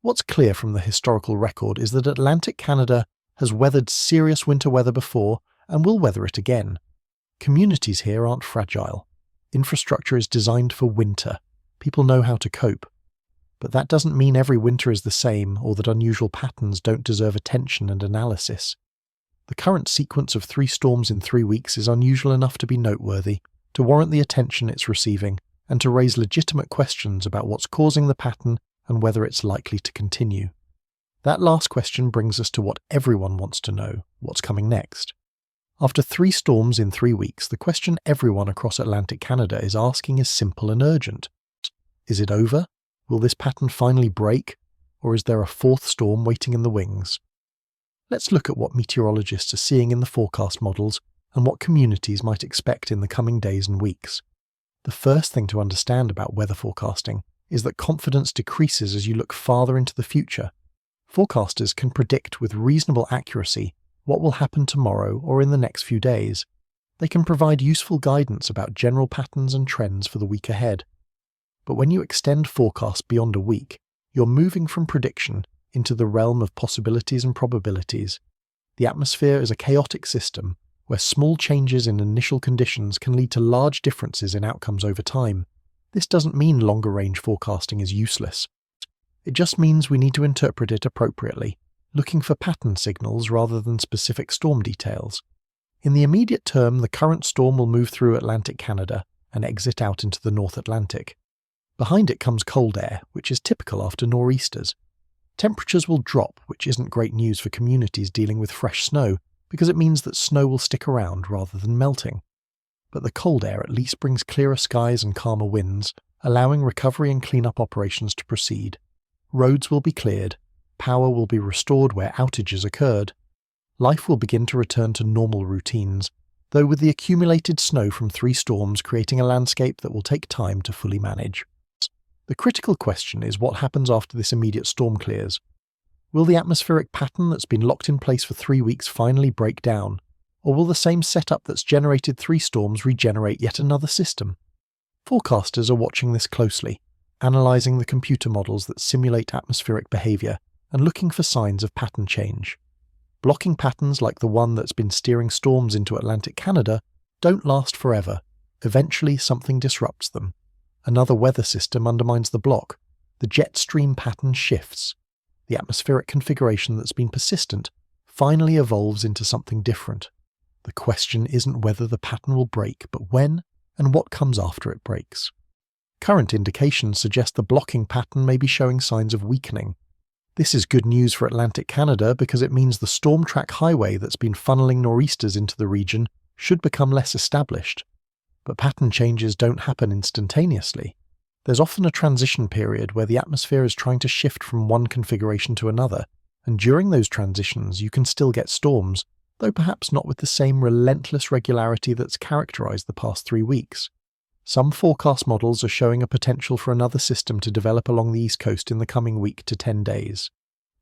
What's clear from the historical record is that Atlantic Canada has weathered serious winter weather before and will weather it again. Communities here aren't fragile. Infrastructure is designed for winter. People know how to cope. But that doesn't mean every winter is the same or that unusual patterns don't deserve attention and analysis. The current sequence of 3 storms in 3 weeks is unusual enough to be noteworthy, to warrant the attention it's receiving, and to raise legitimate questions about what's causing the pattern and whether it's likely to continue. That last question brings us to what everyone wants to know: what's coming next. After 3 storms in 3 weeks, the question everyone across Atlantic Canada is asking is simple and urgent. Is it over? Will this pattern finally break? Or is there a 4th storm waiting in the wings? Let's look at what meteorologists are seeing in the forecast models and what communities might expect in the coming days and weeks. The first thing to understand about weather forecasting is that confidence decreases as you look farther into the future. Forecasters can predict with reasonable accuracy what will happen tomorrow or in the next few days. They can provide useful guidance about general patterns and trends for the week ahead. But when you extend forecasts beyond a week, you're moving from prediction into the realm of possibilities and probabilities. The atmosphere is a chaotic system where small changes in initial conditions can lead to large differences in outcomes over time. This doesn't mean longer-range forecasting is useless. It just means we need to interpret it appropriately, looking for pattern signals rather than specific storm details. In the immediate term, the current storm will move through Atlantic Canada and exit out into the North Atlantic. Behind it comes cold air, which is typical after nor'easters. Temperatures will drop, which isn't great news for communities dealing with fresh snow, because it means that snow will stick around rather than melting. But the cold air at least brings clearer skies and calmer winds, allowing recovery and cleanup operations to proceed. Roads will be cleared, power will be restored where outages occurred. Life will begin to return to normal routines, though with the accumulated snow from 3 storms creating a landscape that will take time to fully manage. The critical question is what happens after this immediate storm clears. Will the atmospheric pattern that's been locked in place for 3 weeks finally break down, or will the same setup that's generated 3 storms regenerate yet another system? Forecasters are watching this closely, analysing the computer models that simulate atmospheric behaviour and looking for signs of pattern change. Blocking patterns like the one that's been steering storms into Atlantic Canada don't last forever. Eventually something disrupts them. Another weather system undermines the block. The jet stream pattern shifts. The atmospheric configuration that's been persistent finally evolves into something different. The question isn't whether the pattern will break, but when and what comes after it breaks. Current indications suggest the blocking pattern may be showing signs of weakening. This is good news for Atlantic Canada because it means the storm track highway that's been funneling nor'easters into the region should become less established. But pattern changes don't happen instantaneously. There's often a transition period where the atmosphere is trying to shift from one configuration to another, and during those transitions you can still get storms, though perhaps not with the same relentless regularity that's characterized the past 3 weeks. Some forecast models are showing a potential for another system to develop along the east coast in the coming week to 10 days.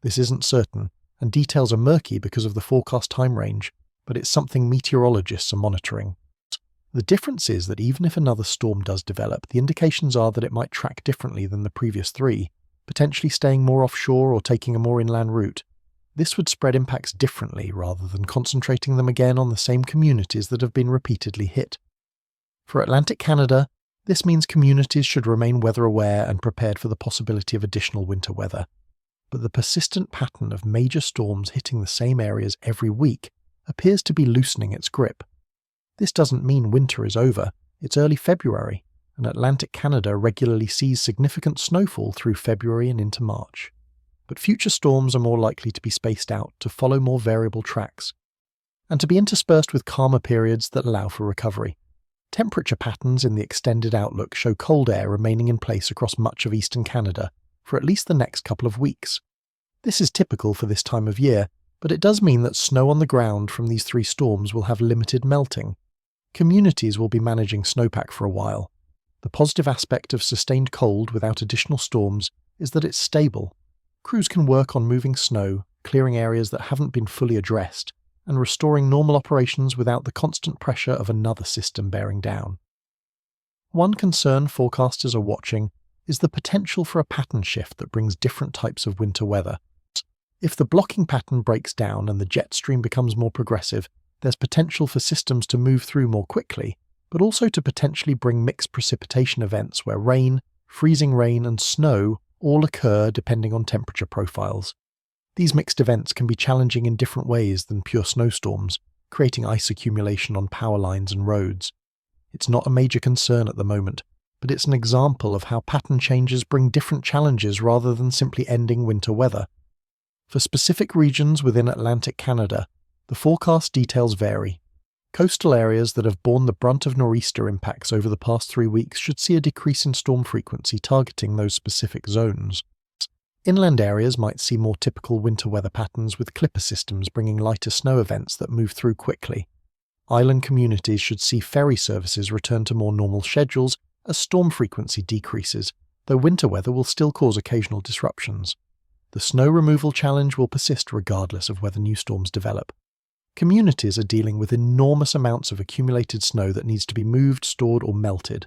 This isn't certain, and details are murky because of the forecast time range, but it's something meteorologists are monitoring. The difference is that even if another storm does develop, the indications are that it might track differently than the previous 3, potentially staying more offshore or taking a more inland route. This would spread impacts differently rather than concentrating them again on the same communities that have been repeatedly hit. For Atlantic Canada, this means communities should remain weather aware and prepared for the possibility of additional winter weather. But the persistent pattern of major storms hitting the same areas every week appears to be loosening its grip. This doesn't mean winter is over. It's early February, and Atlantic Canada regularly sees significant snowfall through February and into March. But future storms are more likely to be spaced out, to follow more variable tracks, and to be interspersed with calmer periods that allow for recovery. Temperature patterns in the extended outlook show cold air remaining in place across much of eastern Canada for at least the next couple of weeks. This is typical for this time of year, but it does mean that snow on the ground from these 3 storms will have limited melting. Communities will be managing snowpack for a while. The positive aspect of sustained cold without additional storms is that it's stable. Crews can work on moving snow, clearing areas that haven't been fully addressed, and restoring normal operations without the constant pressure of another system bearing down. One concern forecasters are watching is the potential for a pattern shift that brings different types of winter weather. If the blocking pattern breaks down and the jet stream becomes more progressive, there's potential for systems to move through more quickly, but also to potentially bring mixed precipitation events where rain, freezing rain, and snow all occur depending on temperature profiles. These mixed events can be challenging in different ways than pure snowstorms, creating ice accumulation on power lines and roads. It's not a major concern at the moment, but it's an example of how pattern changes bring different challenges rather than simply ending winter weather. For specific regions within Atlantic Canada, the forecast details vary. Coastal areas that have borne the brunt of nor'easter impacts over the past 3 weeks should see a decrease in storm frequency targeting those specific zones. Inland areas might see more typical winter weather patterns with clipper systems bringing lighter snow events that move through quickly. Island communities should see ferry services return to more normal schedules as storm frequency decreases, though winter weather will still cause occasional disruptions. The snow removal challenge will persist regardless of whether new storms develop. Communities are dealing with enormous amounts of accumulated snow that needs to be moved, stored, or melted.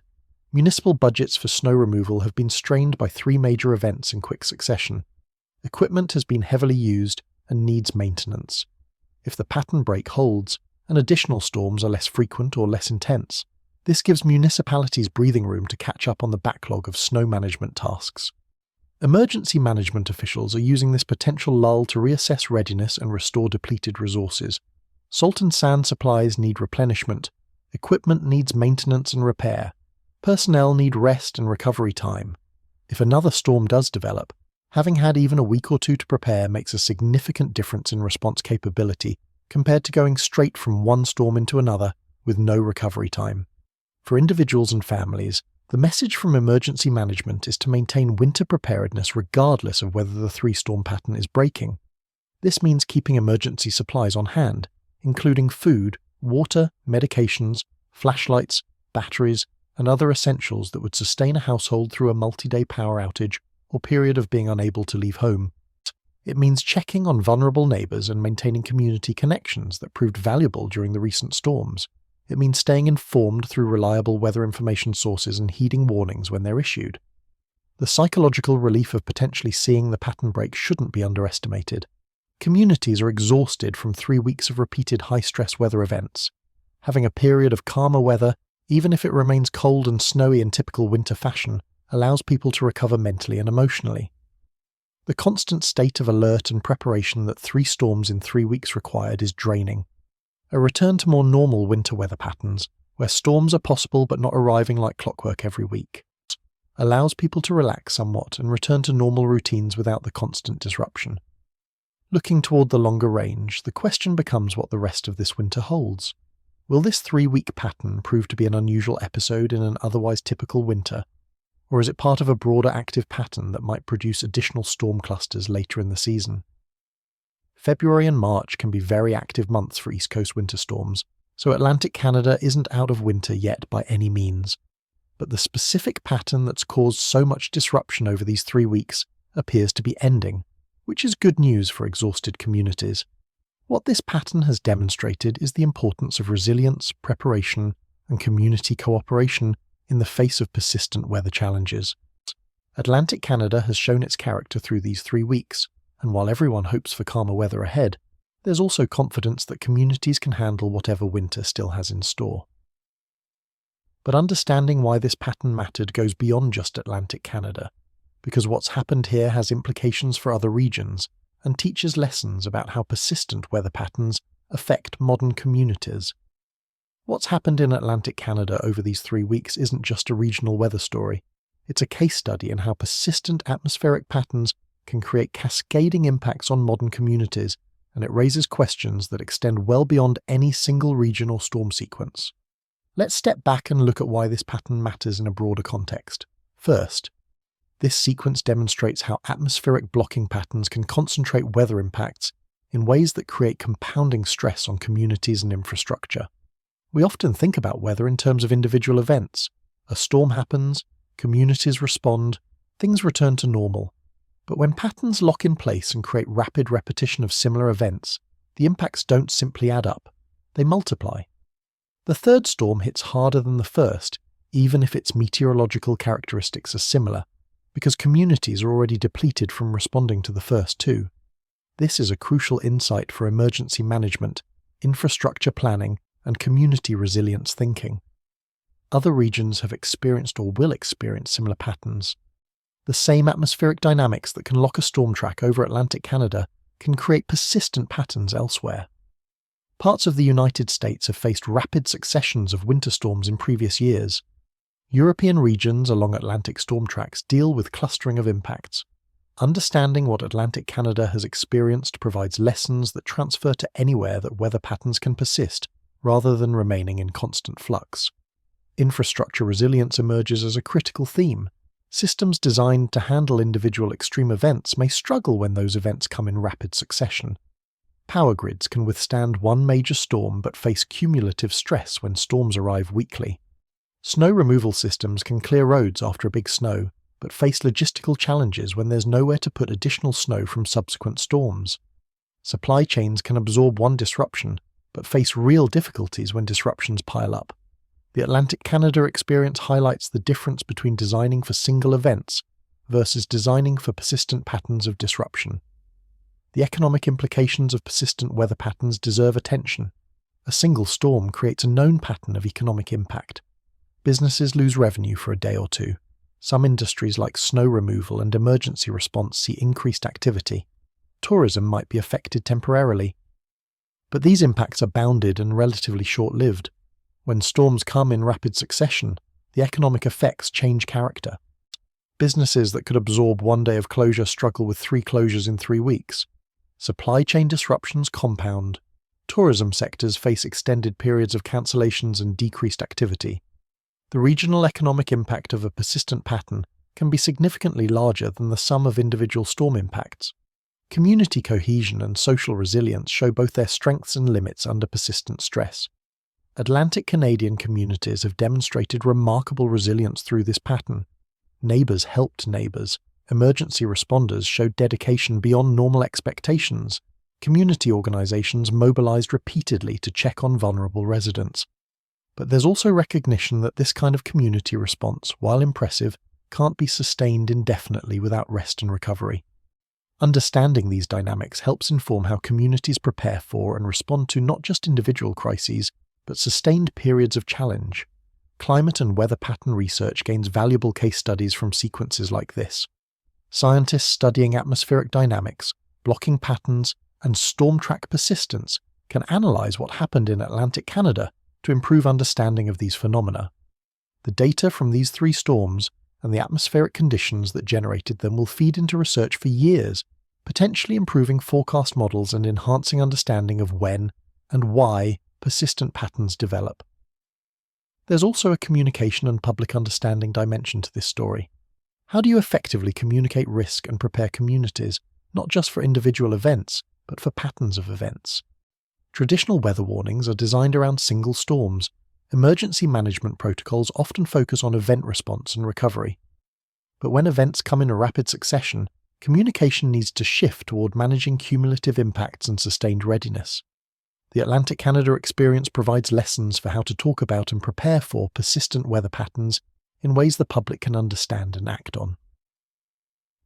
Municipal budgets for snow removal have been strained by 3 major events in quick succession. Equipment has been heavily used and needs maintenance. If the pattern break holds, and additional storms are less frequent or less intense, this gives municipalities breathing room to catch up on the backlog of snow management tasks. Emergency management officials are using this potential lull to reassess readiness and restore depleted resources. Salt and sand supplies need replenishment. Equipment needs maintenance and repair. Personnel need rest and recovery time. If another storm does develop, having had even a week or 2 to prepare makes a significant difference in response capability compared to going straight from one storm into another with no recovery time. For individuals and families, The message from emergency management is to maintain winter preparedness regardless of whether the three-storm pattern is breaking. This means keeping emergency supplies on hand, including food, water, medications, flashlights, batteries, and other essentials that would sustain a household through a multi-day power outage or period of being unable to leave home. It means checking on vulnerable neighbours and maintaining community connections that proved valuable during the recent storms. It means staying informed through reliable weather information sources and heeding warnings when they're issued. The psychological relief of potentially seeing the pattern break shouldn't be underestimated. Communities are exhausted from 3 weeks of repeated high-stress weather events. Having a period of calmer weather, even if it remains cold and snowy in typical winter fashion, allows people to recover mentally and emotionally. The constant state of alert and preparation that 3 storms in 3 weeks required is draining. A return to more normal winter weather patterns, where storms are possible but not arriving like clockwork every week, allows people to relax somewhat and return to normal routines without the constant disruption. Looking toward the longer range, the question becomes what the rest of this winter holds. Will this 3-week pattern prove to be an unusual episode in an otherwise typical winter? Or is it part of a broader active pattern that might produce additional storm clusters later in the season? February and March can be very active months for East Coast winter storms, so Atlantic Canada isn't out of winter yet by any means. But the specific pattern that's caused so much disruption over these 3 weeks appears to be ending, which is good news for exhausted communities. What this pattern has demonstrated is the importance of resilience, preparation, and community cooperation in the face of persistent weather challenges. Atlantic Canada has shown its character through these 3 weeks, and while everyone hopes for calmer weather ahead, there's also confidence that communities can handle whatever winter still has in store. But understanding why this pattern mattered goes beyond just Atlantic Canada, because what's happened here has implications for other regions and teaches lessons about how persistent weather patterns affect modern communities. What's happened in Atlantic Canada over these 3 weeks isn't just a regional weather story. It's a case study in how persistent atmospheric patterns can create cascading impacts on modern communities, and it raises questions that extend well beyond any single region or storm sequence. Let's step back and look at why this pattern matters in a broader context. First, this sequence demonstrates how atmospheric blocking patterns can concentrate weather impacts in ways that create compounding stress on communities and infrastructure. We often think about weather in terms of individual events. A storm happens, communities respond, things return to normal. But when patterns lock in place and create rapid repetition of similar events, the impacts don't simply add up, they multiply. The third storm hits harder than the first, even if its meteorological characteristics are similar, because communities are already depleted from responding to the first two. This is a crucial insight for emergency management, infrastructure planning, and community resilience thinking. Other regions have experienced or will experience similar patterns. The same atmospheric dynamics that can lock a storm track over Atlantic Canada can create persistent patterns elsewhere. Parts of the United States have faced rapid successions of winter storms in previous years. European regions along Atlantic storm tracks deal with clustering of impacts. Understanding what Atlantic Canada has experienced provides lessons that transfer to anywhere that weather patterns can persist, rather than remaining in constant flux. Infrastructure resilience emerges as a critical theme. Systems designed to handle individual extreme events may struggle when those events come in rapid succession. Power grids can withstand one major storm but face cumulative stress when storms arrive weekly. Snow removal systems can clear roads after a big snow, but face logistical challenges when there's nowhere to put additional snow from subsequent storms. Supply chains can absorb one disruption, but face real difficulties when disruptions pile up. The Atlantic Canada experience highlights the difference between designing for single events versus designing for persistent patterns of disruption. The economic implications of persistent weather patterns deserve attention. A single storm creates a known pattern of economic impact. Businesses lose revenue for a day or two. Some industries like snow removal and emergency response see increased activity. Tourism might be affected temporarily. But these impacts are bounded and relatively short-lived. When storms come in rapid succession, the economic effects change character. Businesses that could absorb one day of closure struggle with 3 closures in 3 weeks. Supply chain disruptions compound. Tourism sectors face extended periods of cancellations and decreased activity. The regional economic impact of a persistent pattern can be significantly larger than the sum of individual storm impacts. Community cohesion and social resilience show both their strengths and limits under persistent stress. Atlantic Canadian communities have demonstrated remarkable resilience through this pattern. Neighbours helped neighbours. Emergency responders showed dedication beyond normal expectations. Community organisations mobilised repeatedly to check on vulnerable residents. But there's also recognition that this kind of community response, while impressive, can't be sustained indefinitely without rest and recovery. Understanding these dynamics helps inform how communities prepare for and respond to not just individual crises, but sustained periods of challenge. Climate and weather pattern research gains valuable case studies from sequences like this. Scientists studying atmospheric dynamics, blocking patterns, and storm track persistence can analyze what happened in Atlantic Canada to improve understanding of these phenomena. The data from these three storms and the atmospheric conditions that generated them will feed into research for years, potentially improving forecast models and enhancing understanding of when and why persistent patterns develop. There's also a communication and public understanding dimension to this story. How do you effectively communicate risk and prepare communities, not just for individual events, but for patterns of events? Traditional weather warnings are designed around single storms. Emergency management protocols often focus on event response and recovery. But when events come in a rapid succession, communication needs to shift toward managing cumulative impacts and sustained readiness. The Atlantic Canada experience provides lessons for how to talk about and prepare for persistent weather patterns in ways the public can understand and act on.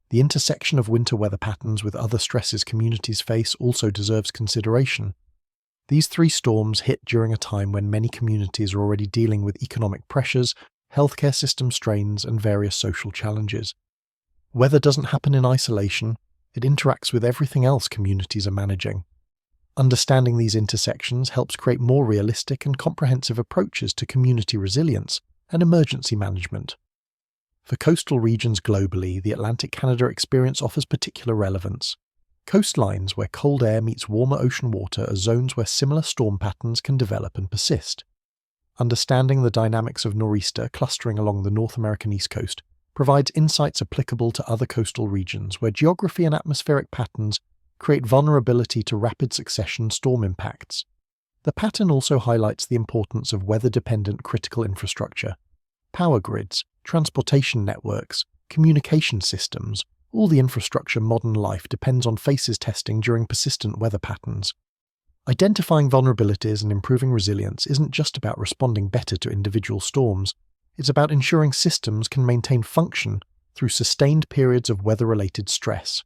The intersection of winter weather patterns with other stresses communities face also deserves consideration. These three storms hit during a time when many communities are already dealing with economic pressures, healthcare system strains, and various social challenges. Weather doesn't happen in isolation, it interacts with everything else communities are managing. Understanding these intersections helps create more realistic and comprehensive approaches to community resilience and emergency management. For coastal regions globally, the Atlantic Canada experience offers particular relevance. Coastlines where cold air meets warmer ocean water are zones where similar storm patterns can develop and persist. Understanding the dynamics of nor'easter clustering along the North American East Coast provides insights applicable to other coastal regions where geography and atmospheric patterns create vulnerability to rapid succession storm impacts. The pattern also highlights the importance of weather-dependent critical infrastructure. Power grids, transportation networks, communication systems, all the infrastructure modern life depends on faces testing during persistent weather patterns. Identifying vulnerabilities and improving resilience isn't just about responding better to individual storms, it's about ensuring systems can maintain function through sustained periods of weather-related stress.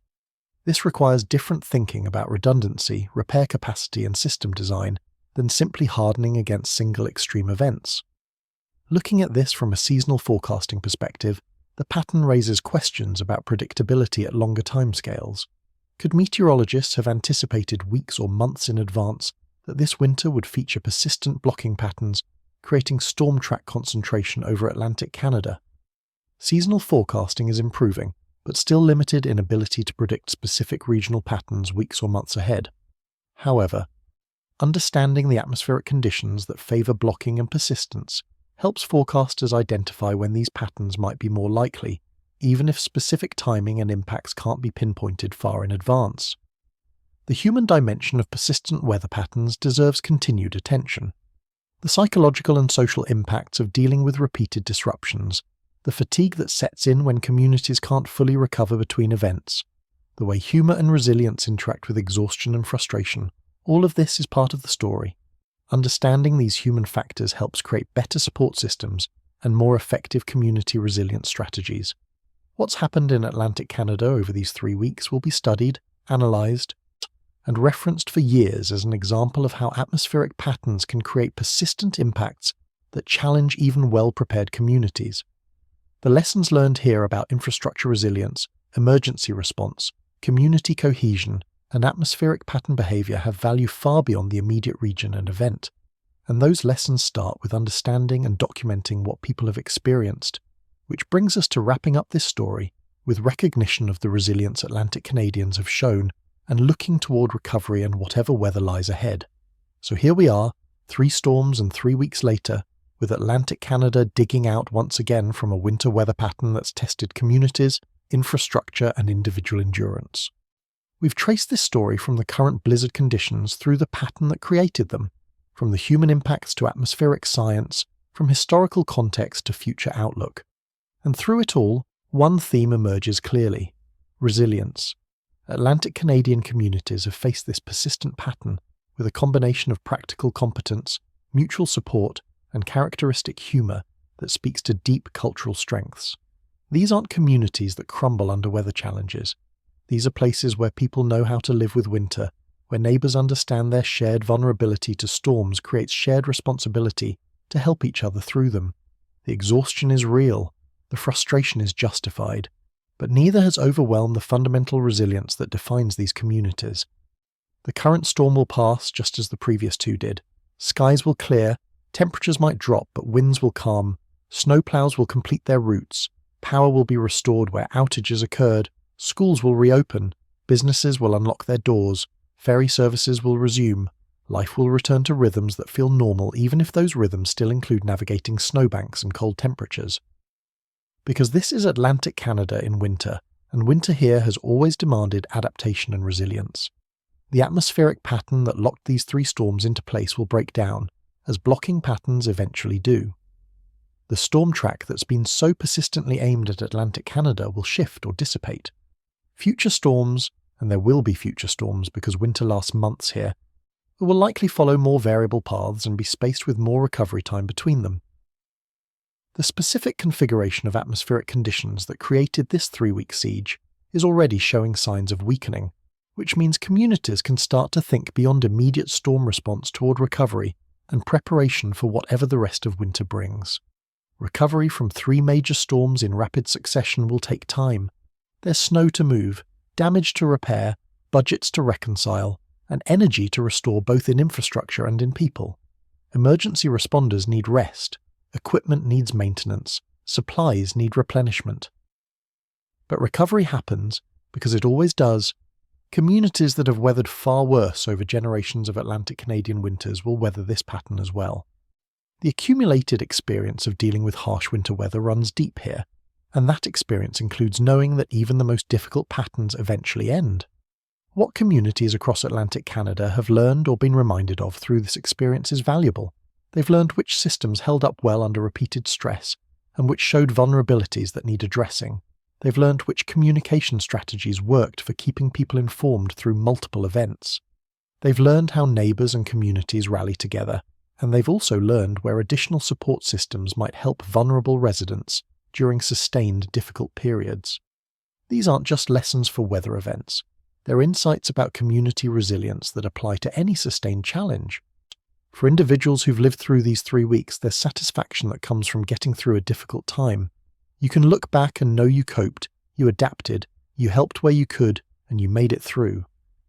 This requires different thinking about redundancy, repair capacity, and system design than simply hardening against single extreme events. Looking at this from a seasonal forecasting perspective, the pattern raises questions about predictability at longer timescales. Could meteorologists have anticipated weeks or months in advance that this winter would feature persistent blocking patterns, creating storm track concentration over Atlantic Canada? Seasonal forecasting is improving, but still limited in ability to predict specific regional patterns weeks or months ahead. However, understanding the atmospheric conditions that favour blocking and persistence helps forecasters identify when these patterns might be more likely, even if specific timing and impacts can't be pinpointed far in advance. The human dimension of persistent weather patterns deserves continued attention. The psychological and social impacts of dealing with repeated disruptions, the fatigue that sets in when communities can't fully recover between events, the way humour and resilience interact with exhaustion and frustration, all of this is part of the story. Understanding these human factors helps create better support systems and more effective community resilience strategies. What's happened in Atlantic Canada over these 3 weeks will be studied, analysed, and referenced for years as an example of how atmospheric patterns can create persistent impacts that challenge even well-prepared communities. The lessons learned here about infrastructure resilience, emergency response, community cohesion, and atmospheric pattern behaviour have value far beyond the immediate region and event, and those lessons start with understanding and documenting what people have experienced, which brings us to wrapping up this story with recognition of the resilience Atlantic Canadians have shown and looking toward recovery and whatever weather lies ahead. So here we are, 3 storms and 3 weeks later, with Atlantic Canada digging out once again from a winter weather pattern that's tested communities, infrastructure, and individual endurance. We've traced this story from the current blizzard conditions through the pattern that created them, from the human impacts to atmospheric science, from historical context to future outlook. And through it all, one theme emerges clearly: resilience. Atlantic Canadian communities have faced this persistent pattern with a combination of practical competence, mutual support, and characteristic humour that speaks to deep cultural strengths. These aren't communities that crumble under weather challenges. These are places where people know how to live with winter, where neighbours understand their shared vulnerability to storms creates shared responsibility to help each other through them. The exhaustion is real, the frustration is justified, but neither has overwhelmed the fundamental resilience that defines these communities. The current storm will pass just as the previous two did. Skies will clear, temperatures might drop but winds will calm, snowplows will complete their routes, power will be restored where outages occurred, schools will reopen, businesses will unlock their doors, ferry services will resume, life will return to rhythms that feel normal even if those rhythms still include navigating snowbanks and cold temperatures. Because this is Atlantic Canada in winter, and winter here has always demanded adaptation and resilience. The atmospheric pattern that locked these three storms into place will break down, as blocking patterns eventually do. The storm track that's been so persistently aimed at Atlantic Canada will shift or dissipate. Future storms, and there will be future storms because winter lasts months here, will likely follow more variable paths and be spaced with more recovery time between them. The specific configuration of atmospheric conditions that created this 3-week siege is already showing signs of weakening, which means communities can start to think beyond immediate storm response toward recovery and preparation for whatever the rest of winter brings. Recovery from 3 major storms in rapid succession will take time. There's snow to move, damage to repair, budgets to reconcile, and energy to restore both in infrastructure and in people. Emergency responders need rest, equipment needs maintenance, supplies need replenishment. But recovery happens, because it always does. Communities that have weathered far worse over generations of Atlantic Canadian winters will weather this pattern as well. The accumulated experience of dealing with harsh winter weather runs deep here, and that experience includes knowing that even the most difficult patterns eventually end. What communities across Atlantic Canada have learned or been reminded of through this experience is valuable. They've learned which systems held up well under repeated stress, and which showed vulnerabilities that need addressing. They've learned which communication strategies worked for keeping people informed through multiple events. They've learned how neighbours and communities rally together, and they've also learned where additional support systems might help vulnerable residents during sustained difficult periods. These aren't just lessons for weather events. They're insights about community resilience that apply to any sustained challenge. For individuals who've lived through these 3 weeks, there's satisfaction that comes from getting through a difficult time. You can look back and know you coped, you adapted, you helped where you could, and you made it through.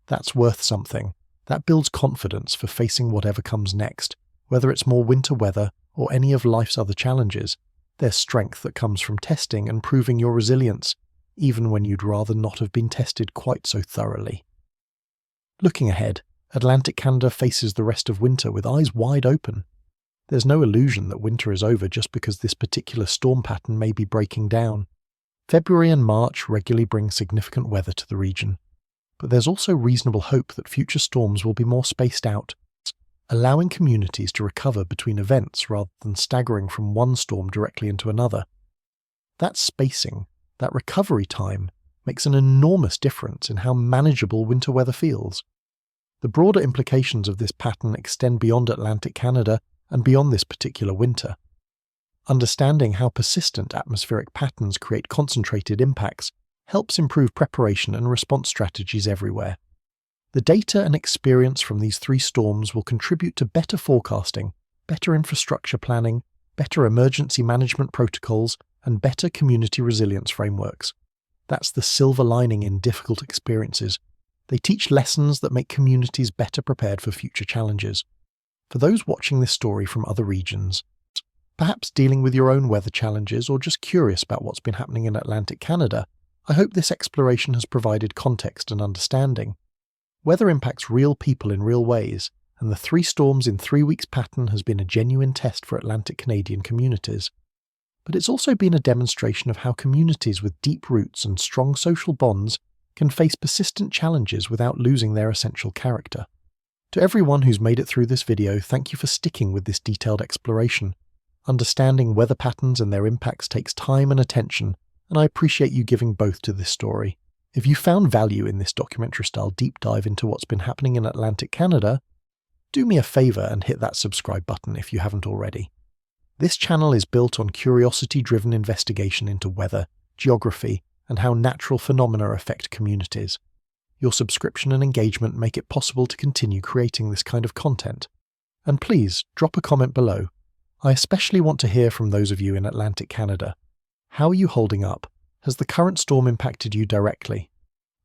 That's worth something. That builds confidence for facing whatever comes next, whether it's more winter weather or any of life's other challenges. There's strength that comes from testing and proving your resilience, even when you'd rather not have been tested quite so thoroughly. Looking ahead, Atlantic Canada faces the rest of winter with eyes wide open. There's no illusion that winter is over just because this particular storm pattern may be breaking down. February and March regularly bring significant weather to the region, but there's also reasonable hope that future storms will be more spaced out, allowing communities to recover between events rather than staggering from one storm directly into another. That spacing, that recovery time, makes an enormous difference in how manageable winter weather feels. The broader implications of this pattern extend beyond Atlantic Canada and beyond this particular winter. Understanding how persistent atmospheric patterns create concentrated impacts helps improve preparation and response strategies everywhere. The data and experience from these 3 storms will contribute to better forecasting, better infrastructure planning, better emergency management protocols, and better community resilience frameworks. That's the silver lining in difficult experiences. They teach lessons that make communities better prepared for future challenges. For those watching this story from other regions, perhaps dealing with your own weather challenges or just curious about what's been happening in Atlantic Canada, I hope this exploration has provided context and understanding. Weather impacts real people in real ways, and the 3 storms in 3 weeks pattern has been a genuine test for Atlantic Canadian communities. But it's also been a demonstration of how communities with deep roots and strong social bonds can face persistent challenges without losing their essential character. To everyone who's made it through this video, thank you for sticking with this detailed exploration. Understanding weather patterns and their impacts takes time and attention, and I appreciate you giving both to this story. If you found value in this documentary-style deep dive into what's been happening in Atlantic Canada, do me a favour and hit that subscribe button if you haven't already. This channel is built on curiosity-driven investigation into weather, geography, and how natural phenomena affect communities. Your subscription and engagement make it possible to continue creating this kind of content. And please, drop a comment below. I especially want to hear from those of you in Atlantic Canada. How are you holding up? Has the current storm impacted you directly?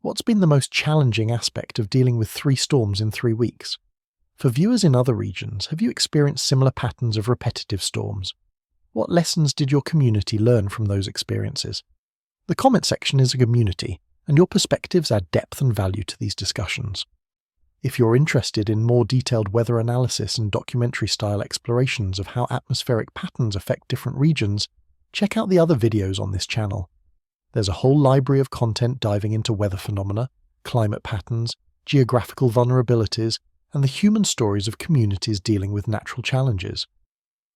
What's been the most challenging aspect of dealing with 3 storms in 3 weeks? For viewers in other regions, have you experienced similar patterns of repetitive storms? What lessons did your community learn from those experiences? The comment section is a community, and your perspectives add depth and value to these discussions. If you're interested in more detailed weather analysis and documentary-style explorations of how atmospheric patterns affect different regions, check out the other videos on this channel. There's a whole library of content diving into weather phenomena, climate patterns, geographical vulnerabilities, and the human stories of communities dealing with natural challenges.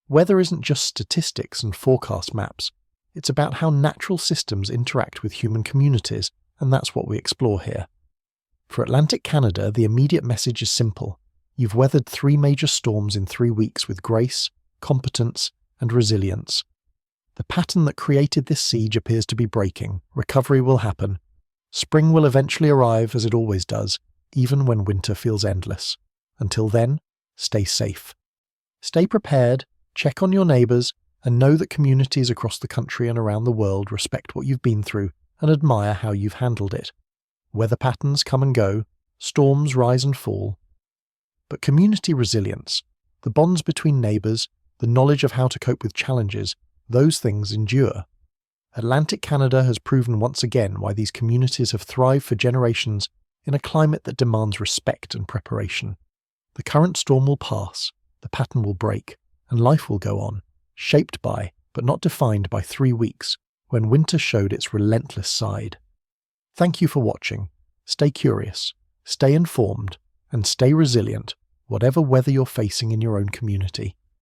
Weather isn't just statistics and forecast maps. It's about how natural systems interact with human communities, and that's what we explore here. For Atlantic Canada, the immediate message is simple. You've weathered 3 major storms in 3 weeks with grace, competence, and resilience. The pattern that created this siege appears to be breaking. Recovery will happen. Spring will eventually arrive, as it always does, even when winter feels endless. Until then, stay safe. Stay prepared, check on your neighbours, and know that communities across the country and around the world respect what you've been through and admire how you've handled it. Weather patterns come and go, storms rise and fall. But community resilience, the bonds between neighbours, the knowledge of how to cope with challenges, those things endure. Atlantic Canada has proven once again why these communities have thrived for generations in a climate that demands respect and preparation. The current storm will pass, the pattern will break, and life will go on, shaped by, but not defined by 3 weeks, when winter showed its relentless side. Thank you for watching. Stay curious, stay informed, and stay resilient, whatever weather you're facing in your own community.